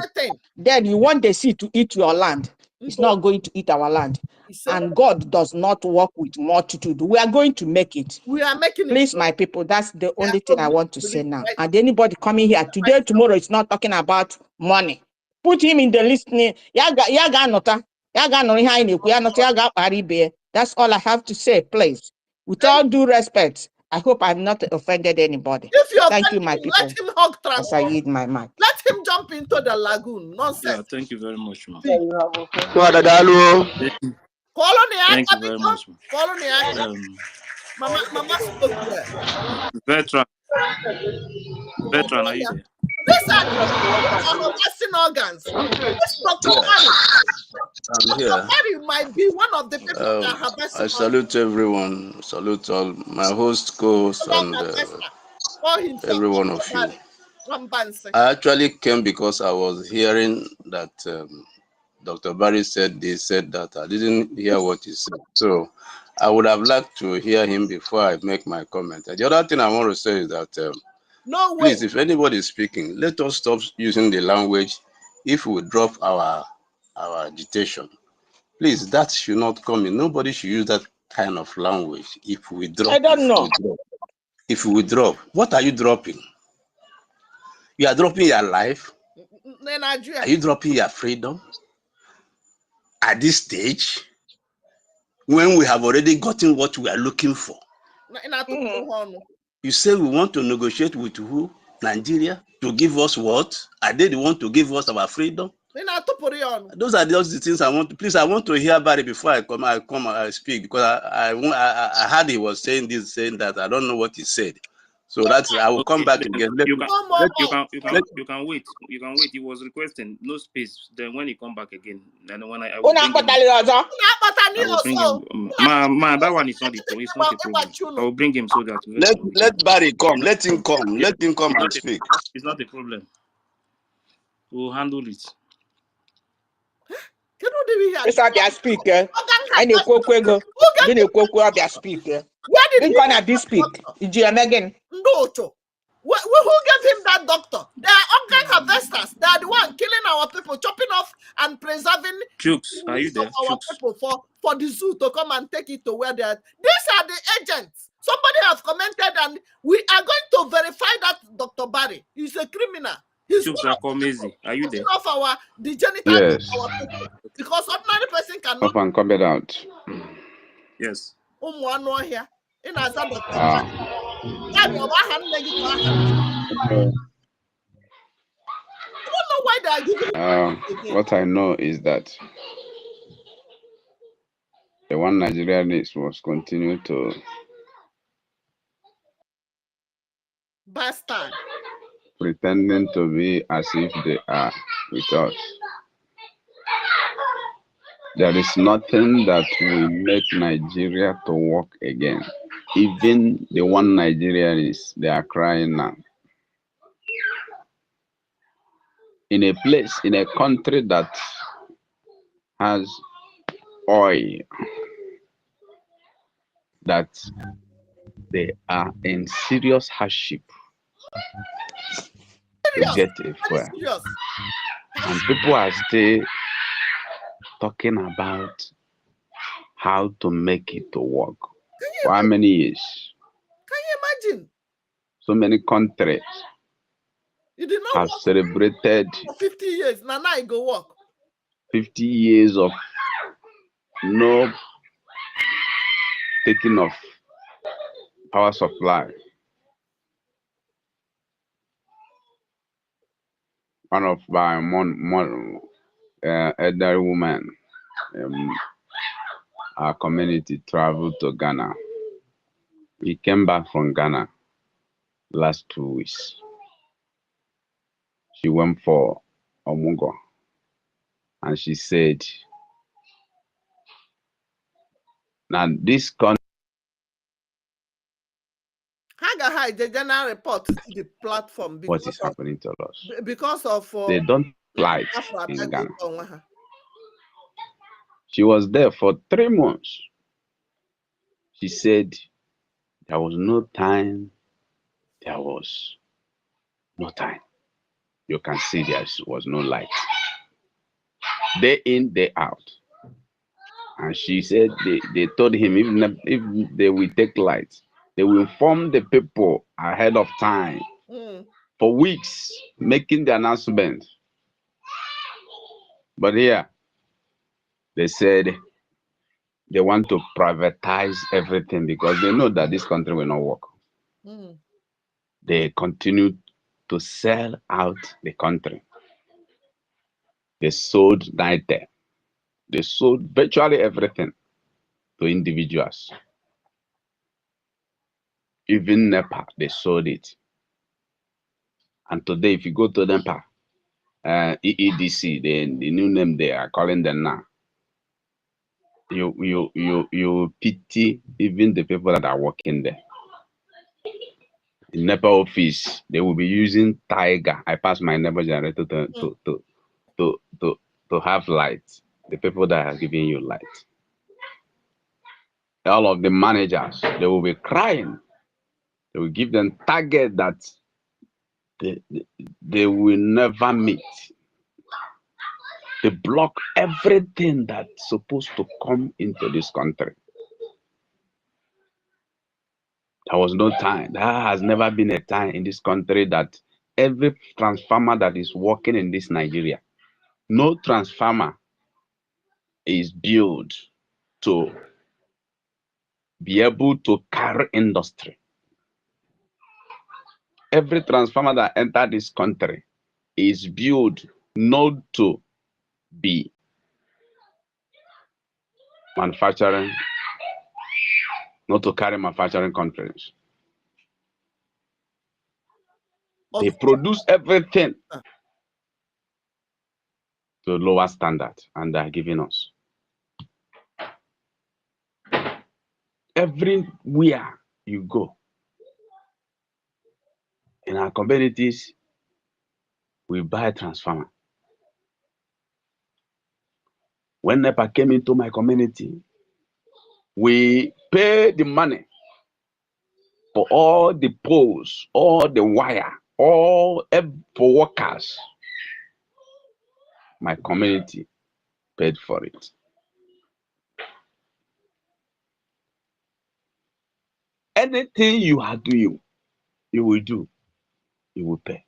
Then you want the sea to eat your land. It's not going to eat our land. And God does not work with multitude. We are going to make it. We are making it. Please, my people, that's the only thing I want to say now. And anybody coming here today, tomorrow, it's not talking about money. Put him in the listening. That's all I have to say, please. With all due respect, I hope I've not offended anybody. Thank you, my people. Let him hug as I eat my mic. Let him jump into the lagoon. Nonsense. Yeah, thank you very much, ma'am. Thank you very much, ma'am. Mama spoke there. Veteran, are you there? These are harvesting organs. I'm here. Barry might be one of the people that harvesting. I salute everyone. Salute all my host, co-host, and every one of you. I actually came because I was hearing that Dr. Barry said they said that. I didn't hear what he said. So I would have liked to hear him before I make my comment. The other thing I want to say is that please, if anybody is speaking, let us stop using the language. If we drop our agitation, please, that should not come in. Nobody should use that kind of language. If we drop, I don't know. If we drop, what are you dropping? You are dropping your life. Are you dropping your freedom? At this stage, when we have already gotten what we are looking for. You say we want to negotiate with who? Nigeria? To give us what? Are they the one to give us our freedom? Those are just the things I want. Please, I want to hear about it before I come. I speak because I heard he was saying this, saying that. I don't know what he said. So that's I will come back again. You can wait. You can wait. He was requesting no space. Then when he come back again, then when I will bring him, that one is not the problem. It's not a problem. I will bring him so that let Barry come. Let him come. Let him come and speak. It's not a problem. We'll handle it. It's not their speaker. And you go speaker. Where did gonna be speak? Did you again? No, who gave him that doctor? They are organ harvesters. They are the one killing our people, chopping off and preserving are you there? Our people for the zoo to come and take it to where they are. These are the agents. Somebody has commented, and we are going to verify that Dr. Barry is a criminal. He's are you there? Of the genital yes. Of our people. Because ordinary person cannot. Up and come it out. Yes. Here. In Azad. I don't know why they are giving what I know is that the one Nigerian was continue to bastard, pretending to be as if they are with us. There is nothing that will make Nigeria to work again. Even the one Nigerians, they are crying now. In a place, in a country that has oil, that they are in serious hardship to get a fuel. And people are still talking about how to make it to work. For how many years? Can you imagine? So many countries have celebrated 50 years. Now I go work. 50 years of no taking of power supply. One of my elderly women, our community traveled to Ghana. He came back from Ghana last 2 weeks. She went for Omugo, and she said, now this country. The general report to the platform. What is happening to us? Because of they don't fly in Ghana. She was there for 3 months. She said there was no time. There was no time. You can see there was no light. Day in, day out. And she said they told him if they will take light, they will inform the people ahead of time for weeks, making the announcement. But here, they said they want to privatize everything because they know that this country will not work. They continue to sell out the country. They sold Niger. They sold virtually everything to individuals. Even NEPA, they sold it. And today, if you go to NEPA, EEDC, the new name they are calling them now, you pity even the people that are working there. In NEPA office, they will be using Tiger. I pass my NEPA generator to have light. The people that are giving you light. All of the managers, they will be crying. They will give them target that they will never meet. They block everything that's supposed to come into this country. There was no time. There has never been a time in this country that every transformer that is working in this Nigeria, no transformer is built to be able to carry industry. Every transformer that entered this country is built not to be manufacturing, not to carry manufacturing countries. They produce everything to lower standard, and they're giving us. Everywhere you go, in our communities, we buy transformer. When NEPA came into my community, we pay the money for all the poles, all the wire, all for workers. My community paid for it. Anything you are doing, you will do, you will pay.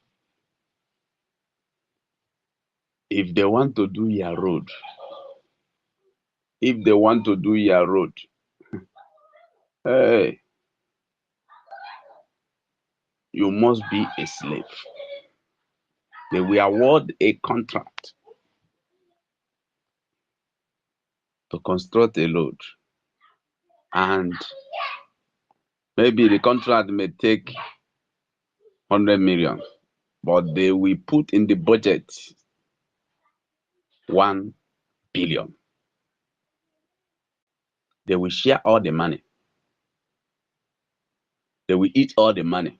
If they want to do your road, hey, you must be a slave. They will award a contract to construct a road, and maybe the contract may take 100 million, but they will put in the budget 1 billion. They will share all the money. They will eat all the money.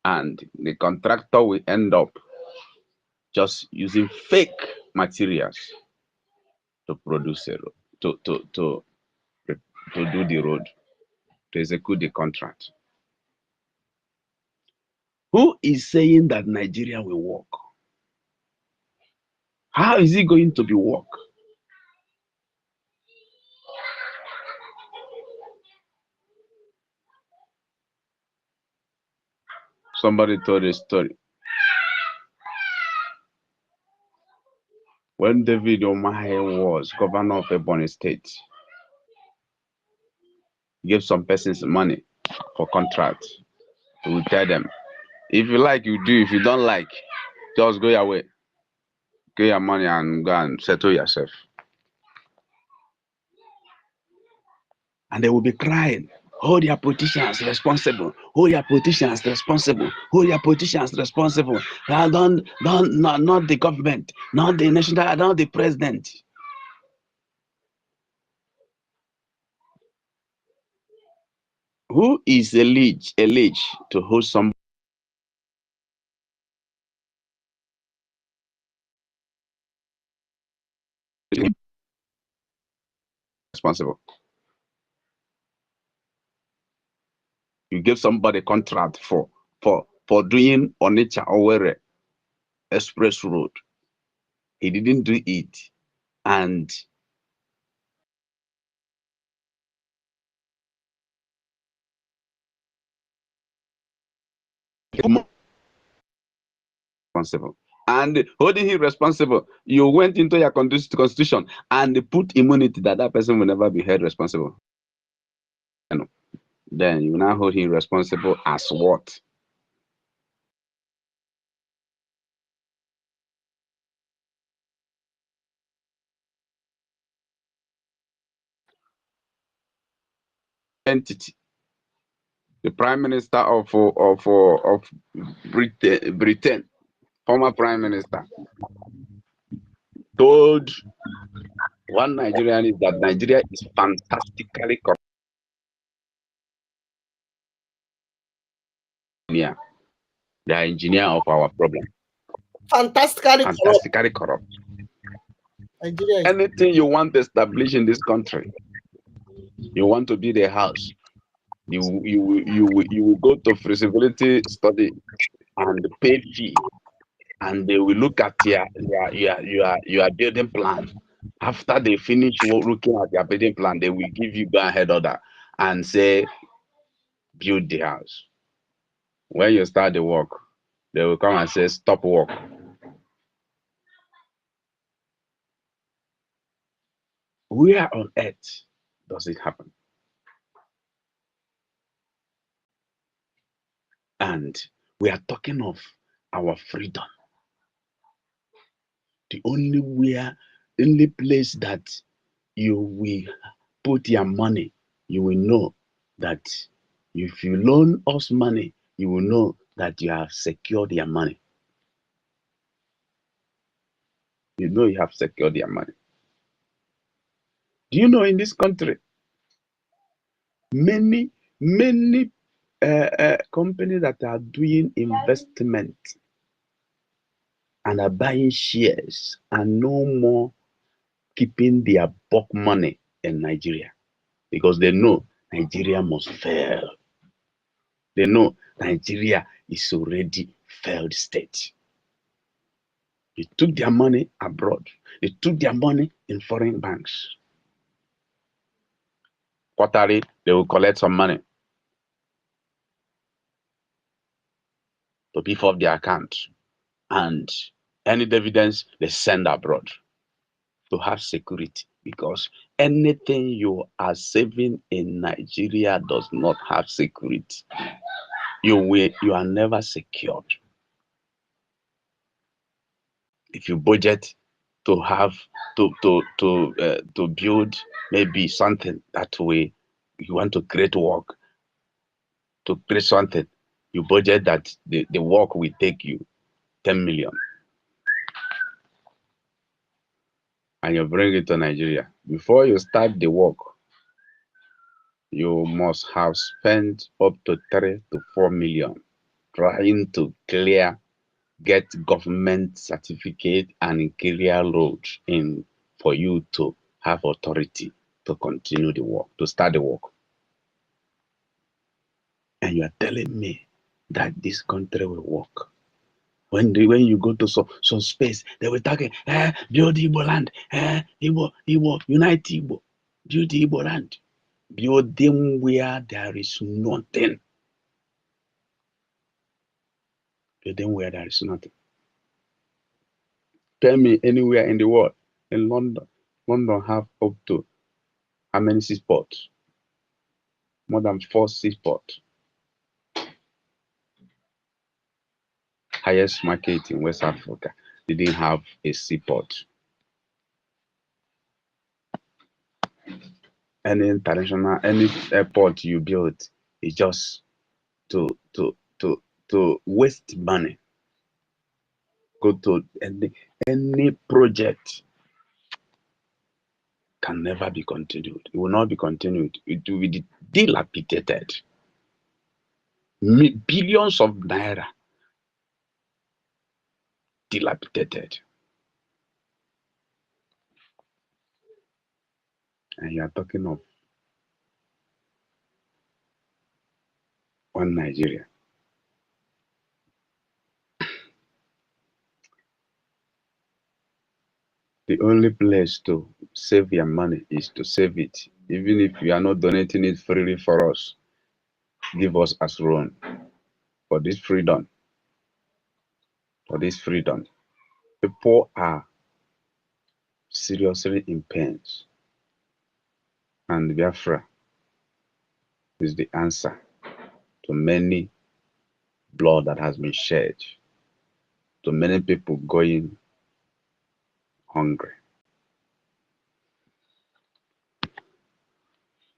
And the contractor will end up just using fake materials to produce a road, to do the road, to execute the contract. Who is saying that Nigeria will work? How is it going to be work? Somebody told a story. When David Omahe was governor of Ebonyi State, he gave some persons money for contract. He will tell them, if you like, you do. If you don't like, just go your way. Get your money and go and settle yourself. And they will be crying, hold your politicians responsible, hold your politicians responsible, hold your politicians responsible. Not the government, not the national, not the president. Who is alleged to hold some responsible? You give somebody contract for doing Onitsha Owerri Express Road. He didn't do it, and responsible. And holding him responsible, you went into your constitution and put immunity that person will never be held responsible. Then you now hold him responsible as what? Entity. The Prime Minister of Britain, former Prime Minister, told one Nigerian is that Nigeria is fantastically corrupt. Yeah, the engineer of our problem. Fantastically corrupt. Nigeria. Anything you want to establish in this country, you want to build a house, you will go to feasibility study and pay fee, and they will look at your building plan. After they finish looking at your building plan, they will give you go ahead order and say, build the house. When you start the work, they will come and say, stop work. Where on earth does it happen? And we are talking of our freedom. The only place that you will put your money, you will know that if you loan us money, you will know that you have secured your money. You know you have secured your money. Do you know in this country, many companies that are doing investment and are buying shares are no more keeping their bulk money in Nigeria because they know Nigeria must fail. They know Nigeria is already failed state. They took their money abroad. They took their money in foreign banks. Quarterly, they will collect some money to beef up their account. And any dividends, they send abroad to have security. Because anything you are saving in Nigeria does not have security. You are never secured. If you budget to have to build maybe something that way, you want to create work, to create something, you budget that the work will take you 10 million. And you bring it to Nigeria. Before you start the work, you must have spent up to 3 to 4 million trying to get government certificate and clear road in for you to have authority to continue the work, to start the work. And you are telling me that this country will work. When you go to some space, they will talk, build Igbo land, Igbo, unite Igbo, build Igbo land. Build them where there is nothing. Build them where there is nothing. Tell me anywhere in the world, in London. London have up to how many seaports? More than 4 seaports. Highest market in West Africa. They didn't have a seaport. Any international, any airport you build is just to waste money. Go to any project can never be continued. It will not be continued. It will be dilapidated. Billions of naira dilapidated. And you are talking of one Nigeria. The only place to save your money is to save it. Even if you are not donating it freely for us, give us as loan for this freedom. For this freedom. People are seriously in pain. And Biafra is the answer to many blood that has been shed, to many people going hungry.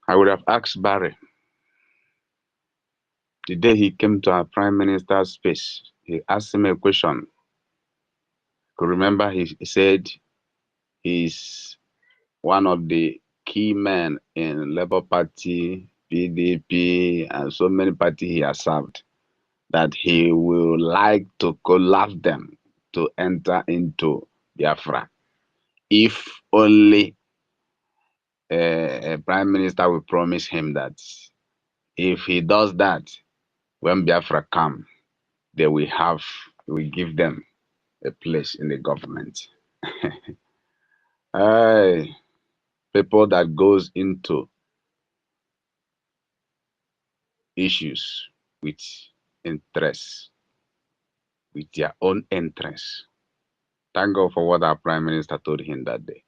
I would have asked Barry the day he came to our Prime Minister's space. He asked him a question. Could remember he said he's one of the key men in Labour Party, PDP, and so many parties he has served, that he will like to collapse them to enter into Biafra. If only a prime minister will promise him that if he does that, when Biafra come, they will give them a place in the government. People that goes into issues with interest, with their own interest. Thank God for what our prime minister told him that day.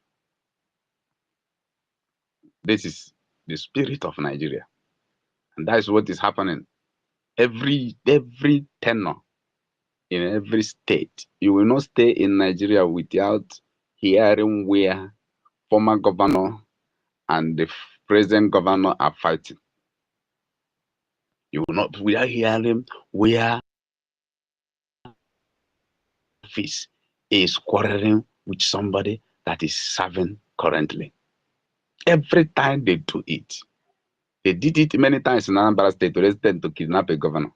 This is the spirit of Nigeria. And that is what is happening. Every tenor in every state. You will not stay in Nigeria without hearing where former governor and the present governor are fighting. You will not without hearing where office is quarreling with somebody that is serving currently. Every time they do it. They did it many times in Anambra State to resident to kidnap a governor.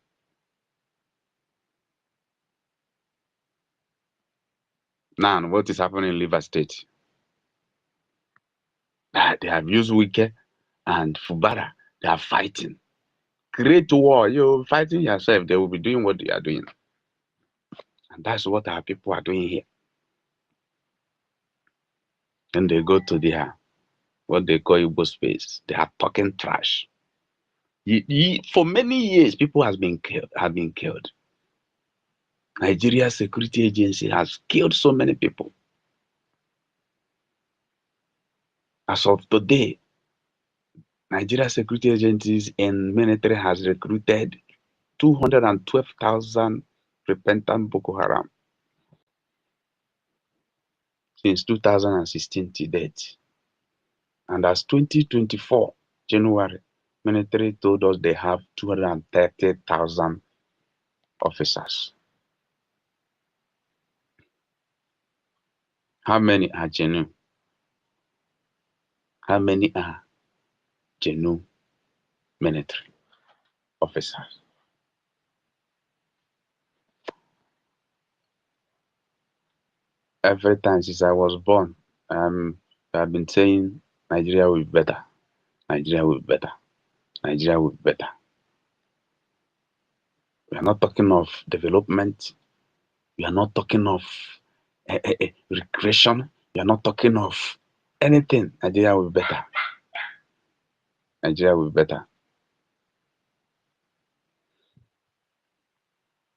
Now, what is happening in Rivers State? They have used Wike and Fubara. They are fighting. Great war. You're fighting yourself. They will be doing what they are doing. And that's what our people are doing here. Then they go to their, what they call Igbo space. They are talking trash. For many years, people have been killed. Nigeria Security Agency has killed so many people. As of today, Nigeria Security Agencies and military has recruited 212,000 repentant Boko Haram since 2016 to date. And as 2024, January, military told us they have 230,000 officers. How many are genuine? How many are genuine military officers? Every time since I was born, I've been saying Nigeria will be better. Nigeria will be better. Nigeria will be better. We are not talking of development. We are not talking of recreation. We are not talking of anything. Nigeria will be better. Nigeria will be better.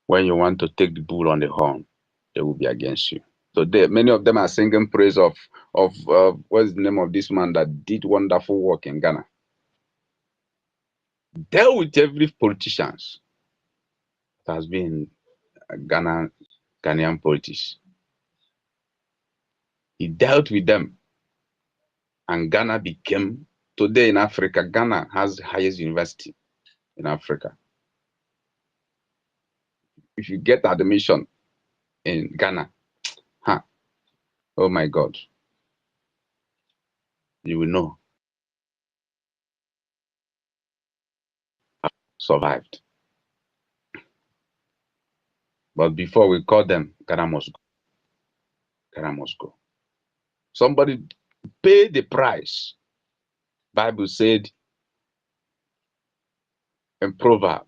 When you want to take the bull on the horn, they will be against you. So many of them are singing praise of what's the name of this man that did wonderful work in Ghana. Dealt with every politician that has been Ghanaian politics. He dealt with them, and Ghana became, today in Africa, Ghana has the highest university in Africa. If you get admission in Ghana, oh my God, you will know. Survived. But before we call them, Ghana must go. Ghana must go. Somebody pay the price. Bible said in Proverbs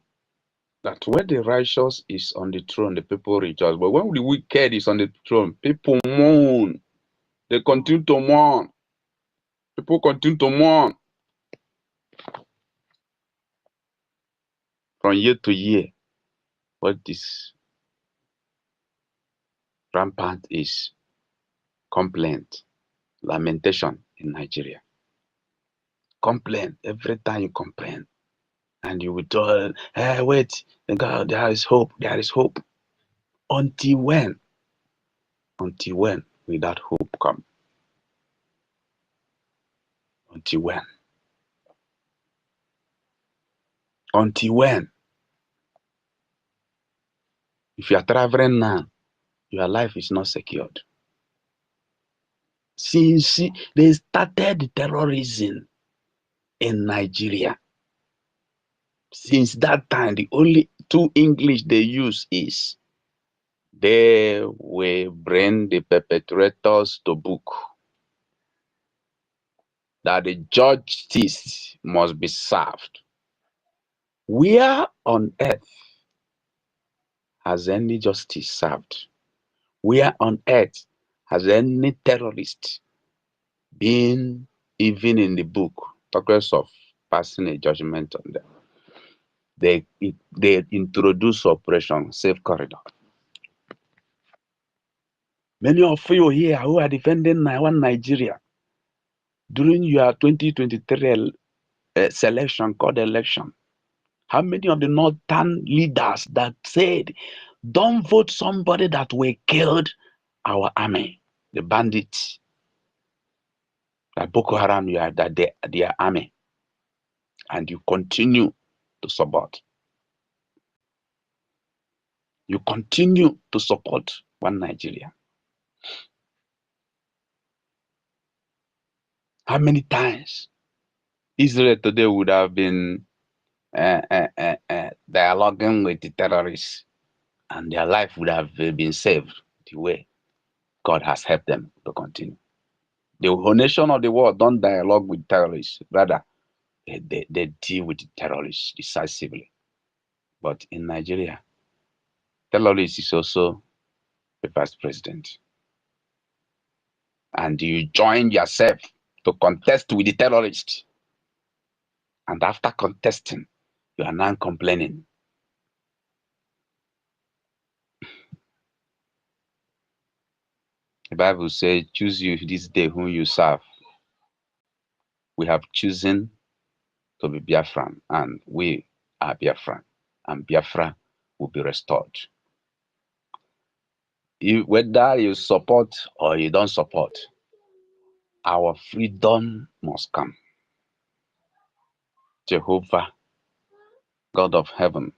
that when the righteous is on the throne, the people rejoice. But when the wicked is on the throne, people mourn. They continue to mourn. People continue to mourn. From year to year, what is rampant is complaint, lamentation in Nigeria. Complain. Every time you complain, and you will tell, hey, wait, God, there is hope, there is hope. Until when? Until when will that hope come? Until when? Until when? If you are traveling now, your life is not secured. Since they started terrorism in Nigeria, since that time, the only two English they use is they will bring the perpetrators to book. That the justice must be served. Where on earth has any justice served? Where on earth has any terrorist been even in the book, progress of passing a judgment on them? They introduce Operation Safe Corridor. Many of you here who are defending Nigeria during your 2023 selection called election, how many of the northern leaders that said Don't vote somebody that will killed our army, the bandits. That Boko Haram, you are that they are army, and you continue to support. You continue to support one Nigeria. How many times Israel today would have been dialoguing with the terrorists, and their life would have been saved the way God has helped them to continue. The whole nation of the world don't dialogue with terrorists. Rather, they deal with the terrorists decisively. But in Nigeria, terrorist is also the vice president. And you join yourself to contest with the terrorists. And after contesting, you are now complaining. The Bible says, choose you this day whom you serve. We have chosen to be Biafran, and we are Biafran, and Biafra will be restored. Whether you support or you don't support, our freedom must come. Jehovah, God of heaven,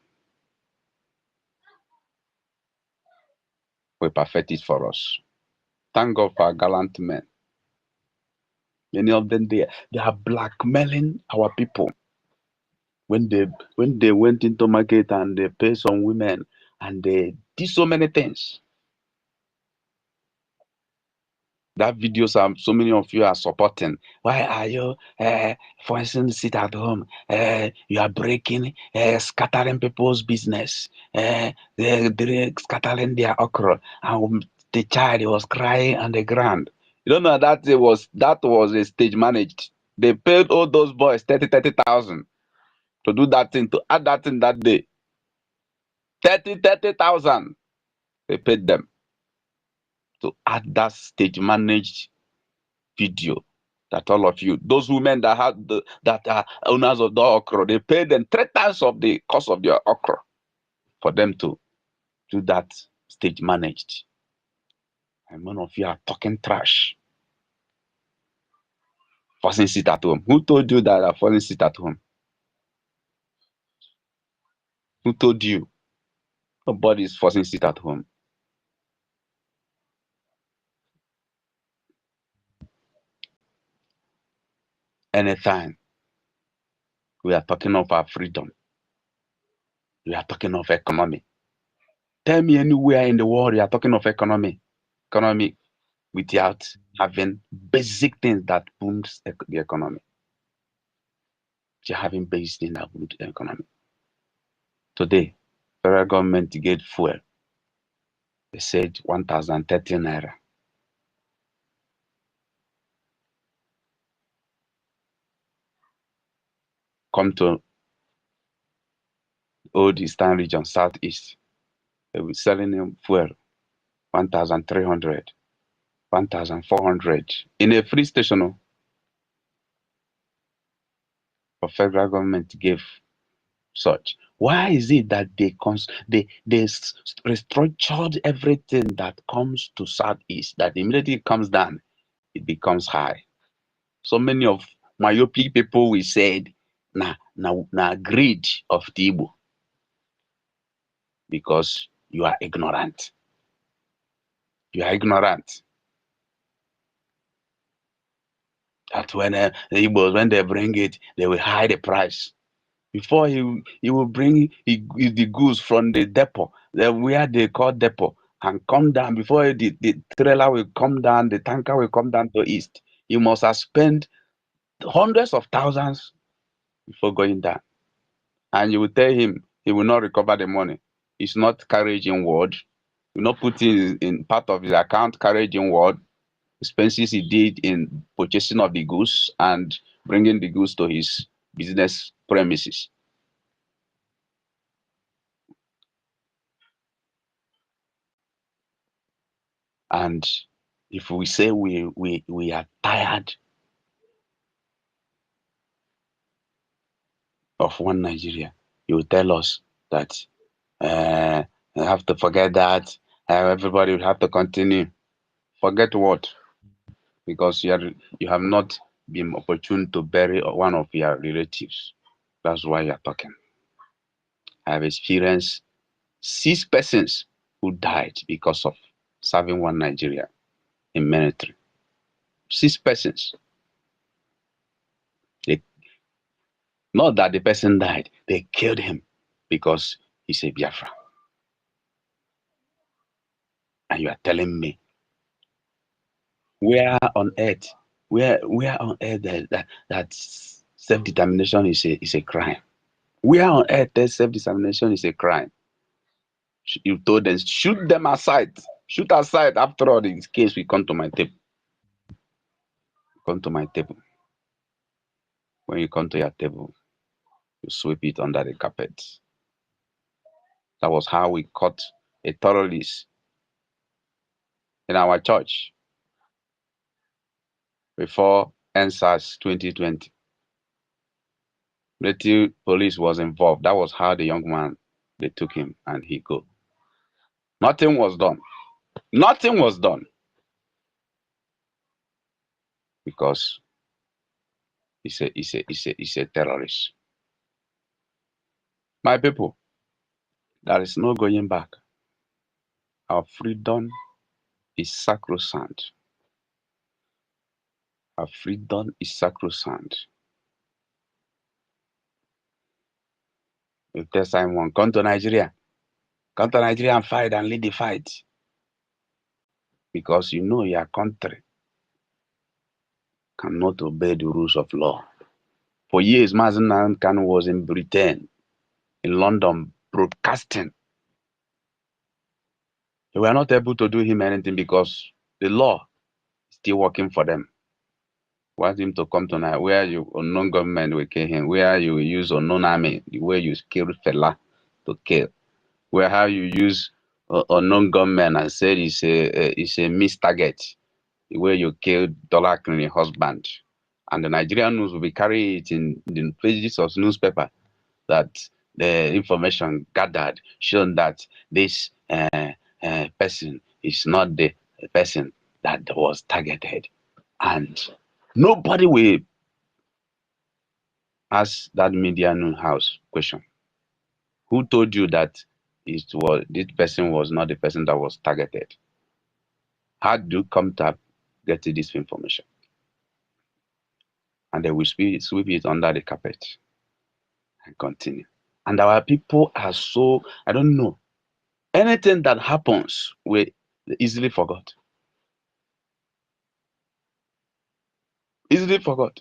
will perfect it for us. Thank God for our gallant men. Many of them, they are blackmailing our people. When they went into market and they pay some women and they did so many things. That videos so many of you are supporting. Why are you, for instance, sit at home? You are breaking, scattering people's business. They're scattering their okra. And the child was crying on the ground. You don't know that was a stage managed. They paid all those boys 30,000 to do that thing, to add that in that day. 30,000. They paid them to add that stage managed video. That all of you, those women that that are owners of the okra, they paid them 3 times of the cost of their okra for them to do that stage managed. And none of you are talking trash. Forcing sit at home. Who told you that are forcing sit at home? Who told you? Nobody is forcing sit at home. Anytime we are talking of our freedom, we are talking of economy. Tell me anywhere in the world you are talking of economy without having basic things that booms the economy. You're having basic things that boom the economy. Today, federal government get fuel. They said 1,013 naira. Come to old eastern region, southeast. They will selling them fuel 1,300, 1,400 in a free station. For federal government gave such. Why is it that they restructured everything that comes to southeast, that immediately comes down, it becomes high? So many of myopic people we said na greed of the Igbo, because you are ignorant. You are ignorant. That when the Igbos, when they bring it, they will hide the price. Before he will bring the goods from the depot, where they call depot, and come down. Before the trailer will come down, the tanker will come down to east. You must have spent hundreds of thousands before going down. And you will tell him he will not recover the money. It's not carriage inward. You will not put it in part of his account, carriage inward. Expenses he did in purchasing of the goods and bringing the goods to his business premises. And if we say we are tired of one Nigeria, you will tell us that You have to forget that. Everybody will have to continue. Forget what? Because you have not been opportune to bury one of your relatives. That's why you're talking. I have experienced 6 persons who died because of serving one Nigeria in military. 6 persons. Not that the person died, they killed him because he's a Biafra. And you are telling me, where on earth that self-determination is a crime? Where on earth that self-determination is a crime? You told them, shoot them aside. Shoot aside. After all, in this case, we come to my table. Come to my table. When you come to your table, you sweep it under the carpet. That was how we caught a terrorist in our church before NSAS 2020. Military police was involved. That was how the young man, they took him and he go. Nothing was done. Nothing was done. Because he's a terrorist. My people, there is no going back. Our freedom is sacrosanct. Our freedom is sacrosanct. You tell someone, come to Nigeria. Come to Nigeria and fight and lead the fight. Because you know your country cannot obey the rules of law. For years, Mazen Nnamdi Kanu was in Britain, in London, broadcasting. They were not able to do him anything because the law is still working for them. Want him to come tonight, where you unknown government will kill him, where you use unknown army, the way you killed fella to kill, where how you use unknown government and said it's a missed target, the way you killed Dollar Cleaning husband. And the Nigerian news will be carrying it in the pages of newspaper that the information gathered shown that this person is not the person that was targeted. And nobody will ask that media news house question. Who told you that this person was not the person that was targeted? How do you come to get this information? And they will sweep it under the carpet and continue. And our people are so, I don't know, anything that happens, we easily forgot. Easily forgot.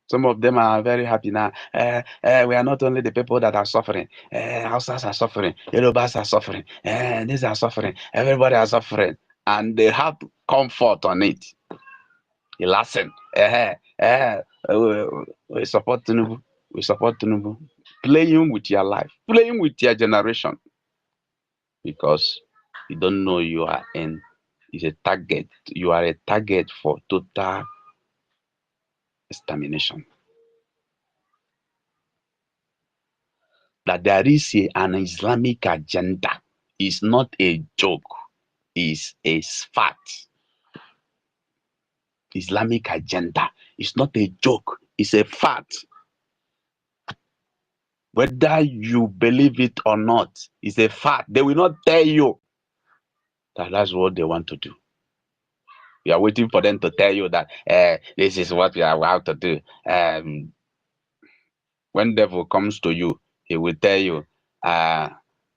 Some of them are very happy now. We are not only the people that are suffering. Hausas are suffering. Yorubas are suffering. These are suffering. Everybody are suffering. And they have comfort on it. You listen. We support Tinubu. We support Tinubu. Playing with your life. Playing with your generation. Because you don't know you are in. It's a target. You are a target for total extermination. That there is an Islamic agenda is not a joke, it's a fact. Islamic agenda is not a joke, it's a fact. Whether you believe it or not, it's a fact. They will not tell you that that's what they want to do. You are waiting for them to tell you that this is what we are about to do. When devil comes to you, he will tell you,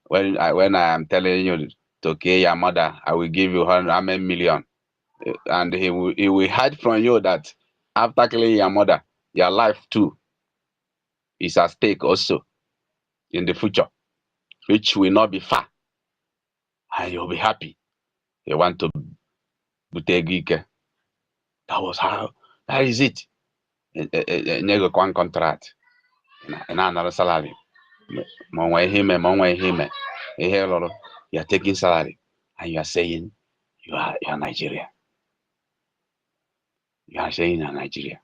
when I am telling you to kill your mother, I will give you how many million. And he will hide from you that after killing your mother, your life too is at stake also in the future, which will not be far. And you'll be happy. You want to butegike. That is it. Nego one contract. And another salary. You're taking salary and you are saying you are Nigeria. You are saying you're Nigeria.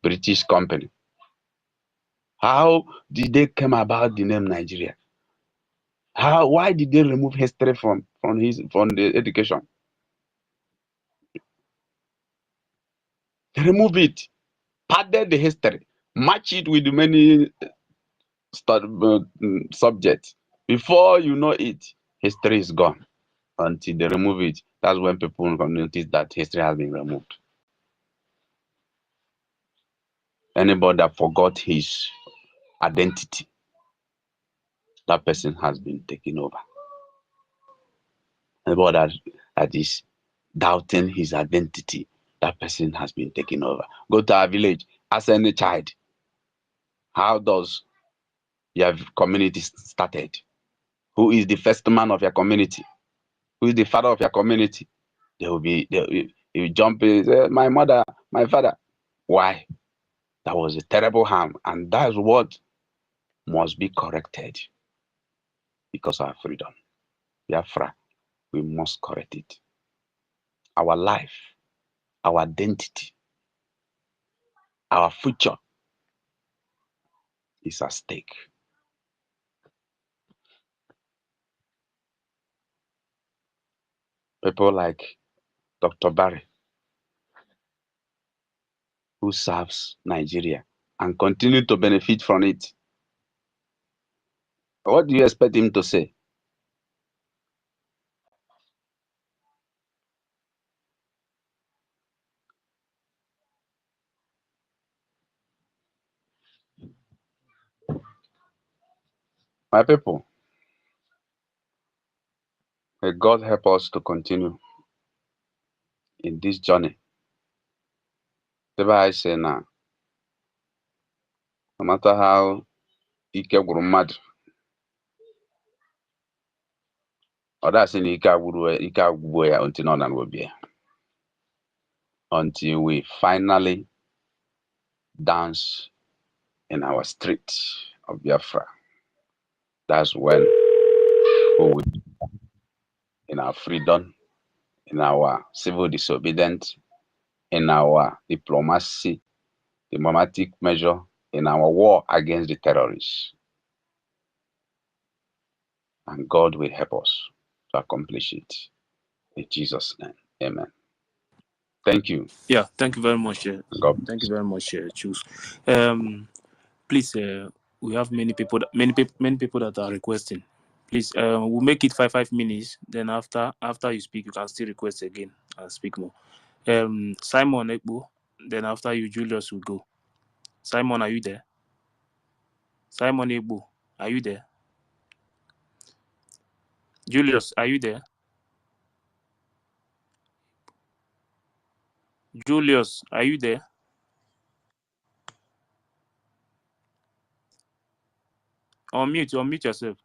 British company. How did they come about the name Nigeria? Why did they remove history from the education? They remove it, padded the history, match it with many subjects. Before you know it, history is gone. Until they remove it, that's when people notice that history has been removed. Anybody that forgot his identity, that person has been taken over. Anybody that is doubting his identity, that person has been taken over. Go to our village, ask any child, how does your community started? Who is the first man of your community? Who is the father of your community? They will jump in, say, my mother, my father. Why? That was a terrible harm, and that's what must be corrected because of our freedom. Biafra, we must correct it. Our life, our identity, our future is at stake. People like Dr. Barry, who serves Nigeria and continue to benefit from it. What do you expect him to say? My people, may God help us to continue in this journey. The Bible says now, no matter how ike gwụrụ mmadụ, ọ dasị na ike agwụgbuo ya until nọ na n'obi, until we finally dance in our street of Biafra. That's when we will be in our freedom, in our civil disobedience, in our diplomatic measure, in our war against the terrorists. And God will help us to accomplish it. In Jesus' name, amen. Thank you. Yeah, thank you very much. God thank you very much, Choose. Please, we have many people that are requesting. Please, we'll make it 5 minutes. Then after you speak, you can still request again and speak more. Simon Ekbo. Then after you, Julius will go. Simon, are you there? Simon Ekbo, are you there? Julius, are you there? Julius, are you there? Unmute yourself.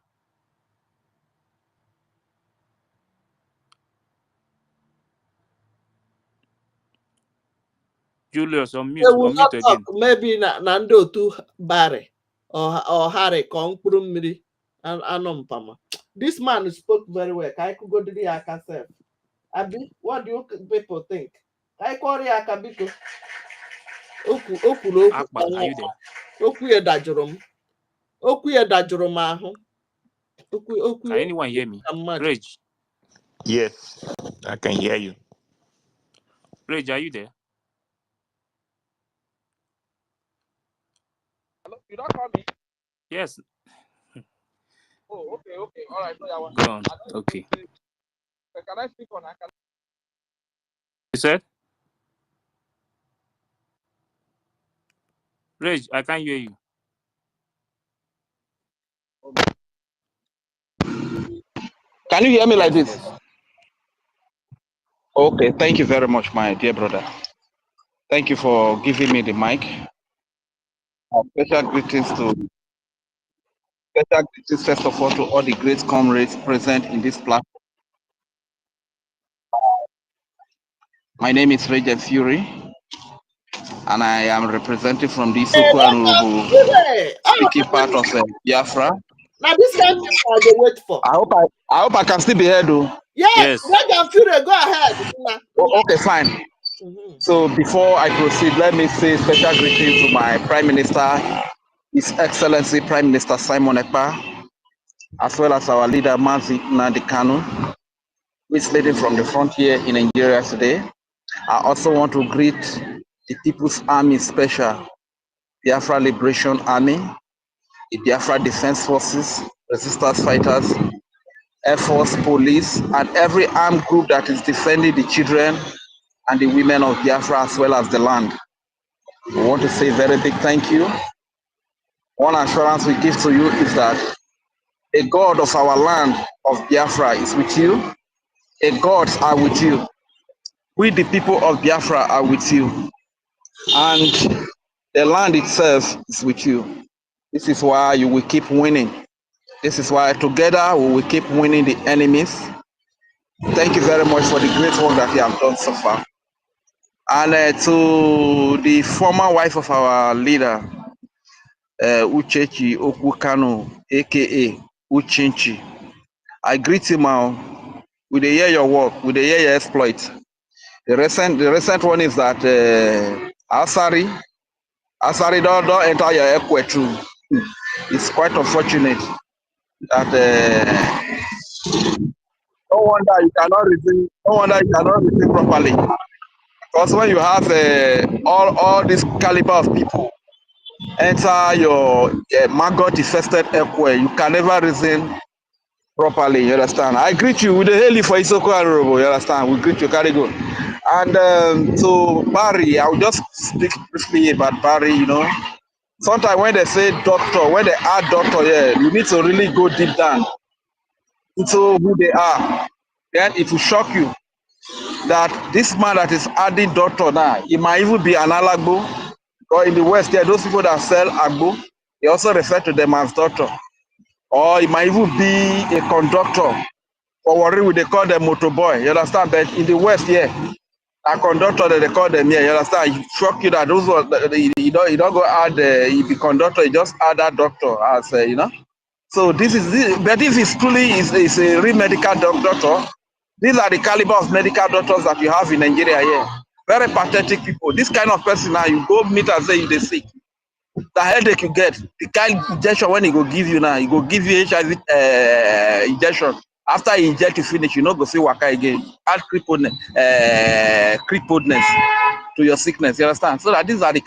Julius, unmute again. Maybe Nando to Barry or Harry Kong Mmiri and Anompama. This man spoke very well. I could go to the Aka self. Abi, what do you people think? I call the Aka because Akbar, are you there? Okuye dajurum ahụ. Can anyone hear me? Rage. Yes, I can hear you. Rage, are you there? Hello, you don't call me? Yes. Oh, okay. All right. So go on. Okay. Can I speak on? You said? Rage, I can't hear you. Can you hear me like this? Yes. Okay, thank you very much, my dear brother. Thank you for giving me the mic. Special greetings first of all to all the great comrades present in this platform. My name is Regent Fury, and I am representing from the Isoko and Urubu speaking part of Biafra. Now this kind of people they wait for. I hope I can still be heard, though. Yes. Regent Fury, go ahead. Okay, fine. So before I proceed, let me say special greetings to my Prime Minister, His Excellency Prime Minister Simon Ekpa, as well as our leader, Mazi Nnamdi Kanu, who is leading from the frontier in Nigeria today. I also want to greet the People's Army Special, Biafra Liberation Army, the Biafra Defense Forces, resistance fighters, Air Force, police, and every armed group that is defending the children and the women of Biafra as well as the land. We want to say a very big thank you. One assurance we give to you is that the God of our land of Biafra is with you. The gods are with you. We, the people of Biafra, are with you. And the land itself is with you. This is why you will keep winning. This is why together we will keep winning the enemies. Thank you very much for the great work that you have done so far. And to the former wife of our leader, Uchechi Okwukano, aka Uchinchi, I greet you now. We hear your work, we hear your exploit. The recent one is that Asari don't enter your Ekwetu. It's quite unfortunate that no wonder you cannot reason properly. Because when you have all this caliber of people enter your maggot infested Ekwe, you can never reason properly, you understand? I greet you with the hail for Isoko and Robo, you understand? We greet you, carry go. And to Barry, I will just speak briefly about Barry, you know. Sometimes when they say doctor, when they add doctor, yeah, you need to really go deep down into who they are. Then it will shock you that this man that is adding doctor now, it might even be an alagbo, or in the West, there are those people that sell agbo, they also refer to them as doctor. Or it might even be a conductor, or what they call them motorboy, you understand? But in the West, yeah, a conductor that they call them here, you understand? It shock you that those ones, you don't go add, if the conductor, you just add that doctor as, you know? So this is, but if it's truly is a real medical doctor, these are the caliber of medical doctors that you have in Nigeria here. Very pathetic people. This kind of person now, you go meet and say you're sick. The headache you get, the kind of injection when he go give you now, he go give you HIV injection. After he inject you finish, you not go see waka again. Add crippledness to your sickness. You understand? So that these are the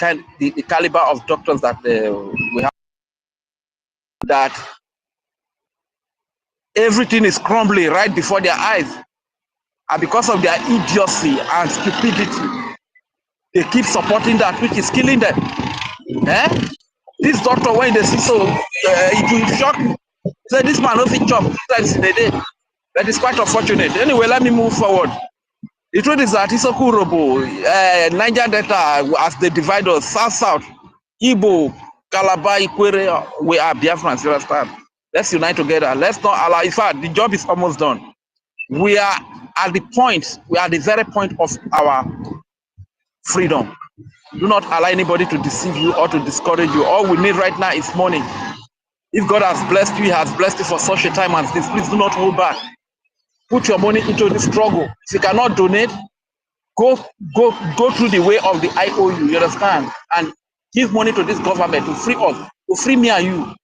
caliber of doctors that we have. That everything is crumbling right before their eyes. And because of their idiocy and stupidity, they keep supporting that which is killing them. Eh? This doctor, when they see so, it will shock you. Say, this man doesn't chop 2 times in a day. That is quite unfortunate. Anyway, let me move forward. The truth is that Isoku Robo, Niger Delta, as they divide us, South, Igbo, Calabar, Ikwere, we are Biafrans, you understand? Let's unite together. Let's not allow, in fact, the job is almost done. We are at the point, we are at the very point of our freedom. Do not allow anybody to deceive you or to discourage you. All we need right now is money. If God has blessed you, He has blessed you for such a time as this. Please do not hold back. Put your money into the struggle. If you cannot donate, go through the way of the IOU, you understand? And give money to this government to free us, to free me and you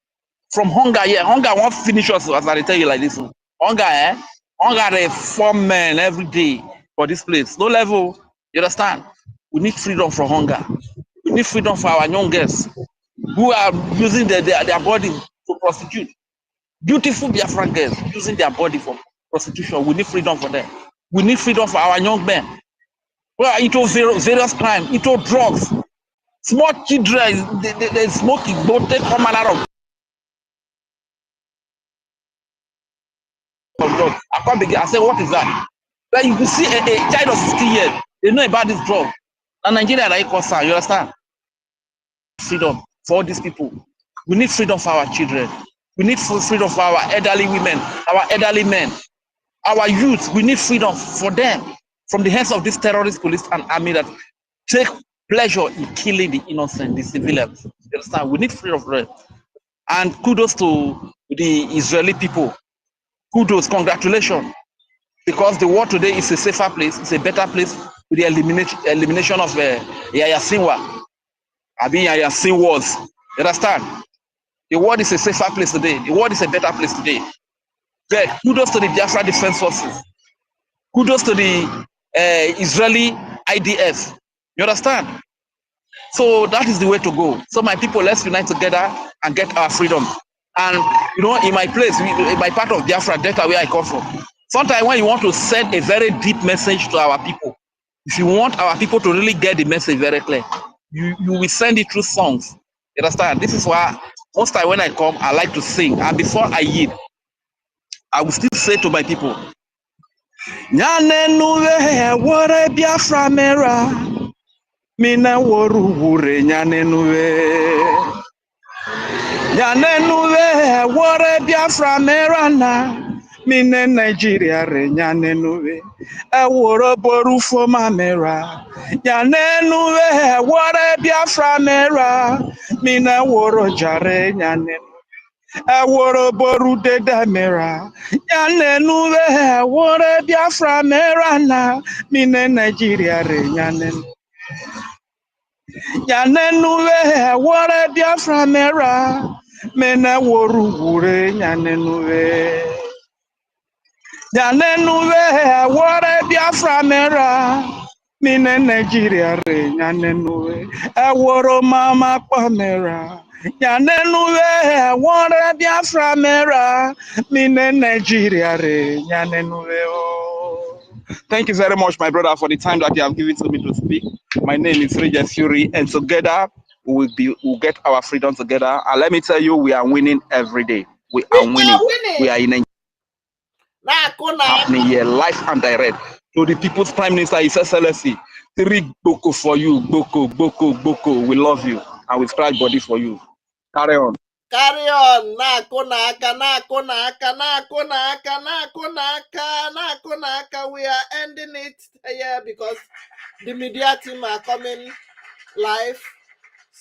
from hunger. Yeah, hunger won't finish us, as I tell you like this. Hunger, Hunger, they form men every day for this place. No level, you understand? We need freedom from hunger. We need freedom for our young girls who are using their body to prostitute. Beautiful Biafran girls using their body for prostitution. We need freedom for them. We need freedom for our young men who are into various crimes, into drugs. Small children, they smoking, don't take come out of drugs. I can't begin. I say, what is that? Then you can see a child of 16 years, they know about this drug. And Nigeria are concerned, you understand? Freedom for all these people. We need freedom for our children. We need freedom for our elderly women, our elderly men, our youth. We need freedom for them from the hands of this terrorist police and army that take pleasure in killing the innocent, the civilians. You understand? We need freedom for them. And kudos to the Israeli people. Kudos, congratulations. Because the world today is a safer place, it's a better place with the elimination of Yaya Sinwa. Abi Yaya Sin wars. You understand? The world is a safer place today. The world is a better place today. But kudos to the Biafra Defense Forces. Kudos to the Israeli IDF. You understand? So that is the way to go. So my people, let's unite together and get our freedom. And you know, in my place, in my part of Biafra Delta, where I come from, sometimes when you want to send a very deep message to our people, if you want our people to really get the message very clear, you will send it through songs. You understand? This is why most time when I come, I like to sing. And before I yield, I will still say to my people, Nyanenuwe wore Biafra mera, mina woru wure nyanenuwe. Nyanenuwe wore Biafra mera na, mine Nigeria re nyanenuwe. Eworo boru foma mera. Nyanenuwe wore Biafra mera, mina woro jare nyanenuwe. Eworo boru deda mera. Nyanenuwe wore Biafra mera na, mine Nigeria re nyanenuwe. Nyanenuwe wore Biafra mera, mena woru wure nyanenuwe. Nyanenuwe wore Biafra mera, mine Nigeria re nyanenuwe. Eworo mama kwa mera. Nyanenuwe wore Biafra mera, mine Nigeria re nyanenuwe. Thank you very much, my brother, for the time that you have given to me to speak. My name is Regis Fury, and together we'll get our freedom together. And let me tell you, we are winning every day. We are winning. We are in happening here, live and direct. To the People's Prime Minister, His Excellency, 3 Boko for you, Boko, Boko, Boko. We love you, and we strike body for you. Carry on. Carry on. We are ending it here because the media team are coming live.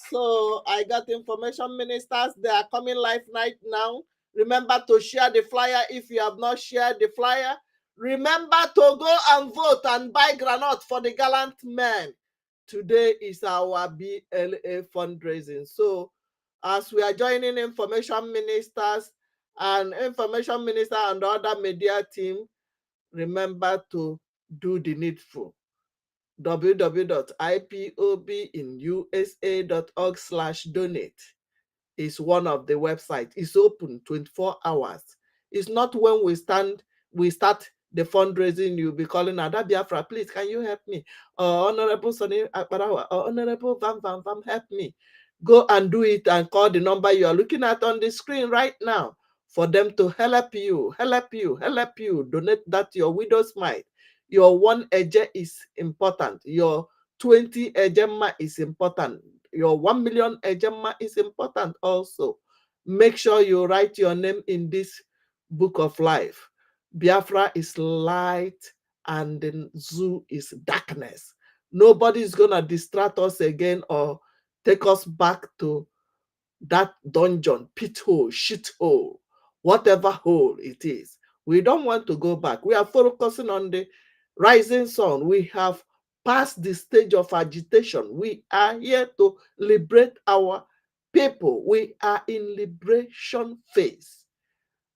So I got information ministers. They are coming live right now. Remember to share the flyer if you have not shared the flyer. Remember to go and vote and buy granite for the gallant men. Today is our BLA fundraising. So as we are joining information ministers and the other media team, remember to do the needful. www.ipobinusa.org/donate is one of the websites. It's open 24 hours. It's not when we start the fundraising, you'll be calling Ada Biafra, please, can you help me? Honorable Sonny Akbarawa, Honorable Vam, help me. Go and do it and call the number you are looking at on the screen right now for them to help you. Donate that your widow's mite. Your 1 eje is important. Your 20 ejema is important. Your 1 million ejema is important also. Make sure you write your name in this book of life. Biafra is light and the zoo is darkness. Nobody is going to distract us again or take us back to that dungeon, pit hole, shit hole, whatever hole it is. We don't want to go back. We are focusing on the rising sun. We have passed the stage of agitation. We are here to liberate our people. We are in liberation phase.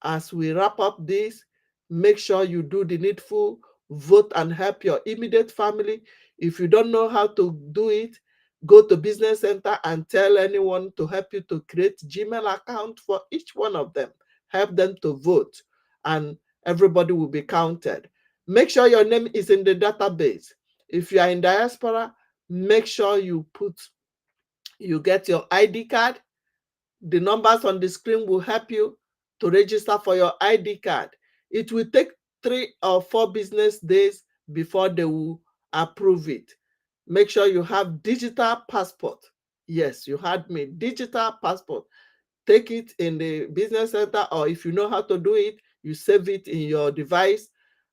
As we wrap up this, make sure you do the needful, vote and help your immediate family. If you don't know how to do it, go to Business Center and tell anyone to help you to create Gmail account for each one of them. Help them to vote and everybody will be counted. Make sure your name is in the database. If you are in diaspora, make sure you get your ID card. The numbers on the screen will help you to register for your ID card. It will take 3 or 4 business days before they will approve it. Make sure you have digital passport. Yes, you heard me, digital passport. Take it in the Business Center, or if you know how to do it, you save it in your device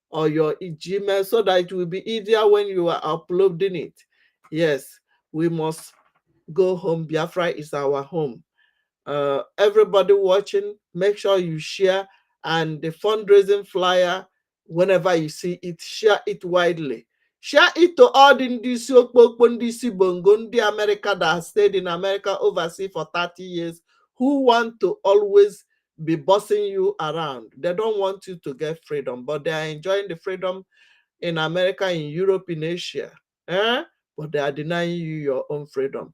or your Gmail so that it will be easier when you are uploading it. Yes, we must go home. Biafra is our home. Everybody watching, make sure you share, and the fundraising flyer, whenever you see it, share it widely. Share it to all the DC Bongo, the America that has stayed in America overseas for 30 years, who want to always be bossing you around. They don't want you to get freedom, but they are enjoying the freedom in America, in Europe, in Asia. But they are denying you your own freedom.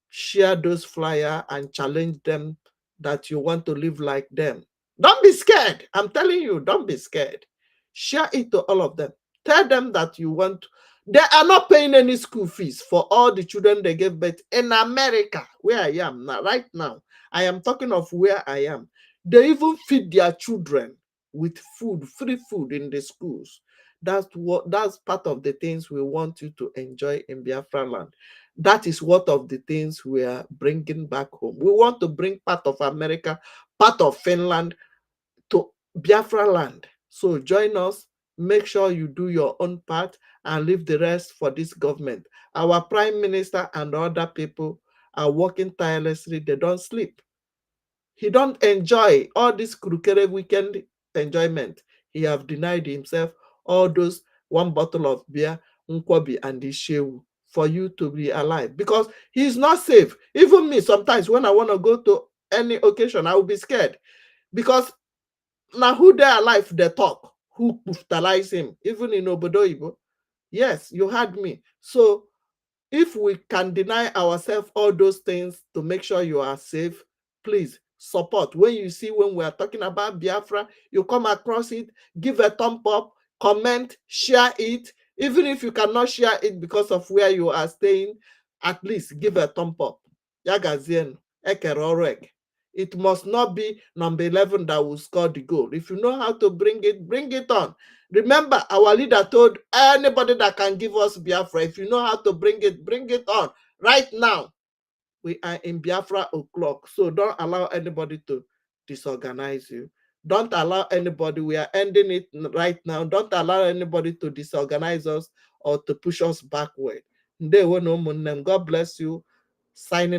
Share those flyers and challenge them that you want to live like them. Don't be scared. I'm telling you, don't be scared. Share it to all of them. Tell them that you want. They are not paying any school fees for all the children they gave birth in America, where I am now. Right now, I am talking of where I am. They even feed their children with food, free food in the schools. That's part of the things we want you to enjoy in Biafra land. That is one of the things we are bringing back home. We want to bring part of America, part of Finland to Biafra land. So join us. Make sure you do your own part and leave the rest for this government. Our prime minister and other people are working tirelessly. They don't sleep. He don't enjoy all this crooked weekend enjoyment. He have denied himself all those one bottle of beer, nkwobi, and ishewu for you to be alive, because he's not safe. Even me, sometimes when I want to go to any occasion, I will be scared, because now who they alive they talk, who brutalize him, even in Obodoibo. Yes, you heard me. So if we can deny ourselves all those things to make sure you are safe, please support. When you see when we are talking about Biafra, you come across it, give a thumb up, comment, share it. Even if you cannot share it because of where you are staying, at least give a thumb up. Yagazien, ekerorek. It must not be number 11 that will score the goal. If you know how to bring it on. Remember, our leader told anybody that can give us Biafra, if you know how to bring it on. Right now, we are in Biafra o'clock, so don't allow anybody to disorganize you. Don't allow anybody, we are ending it right now. Don't allow anybody to disorganize us or to push us backward. God bless you. Signing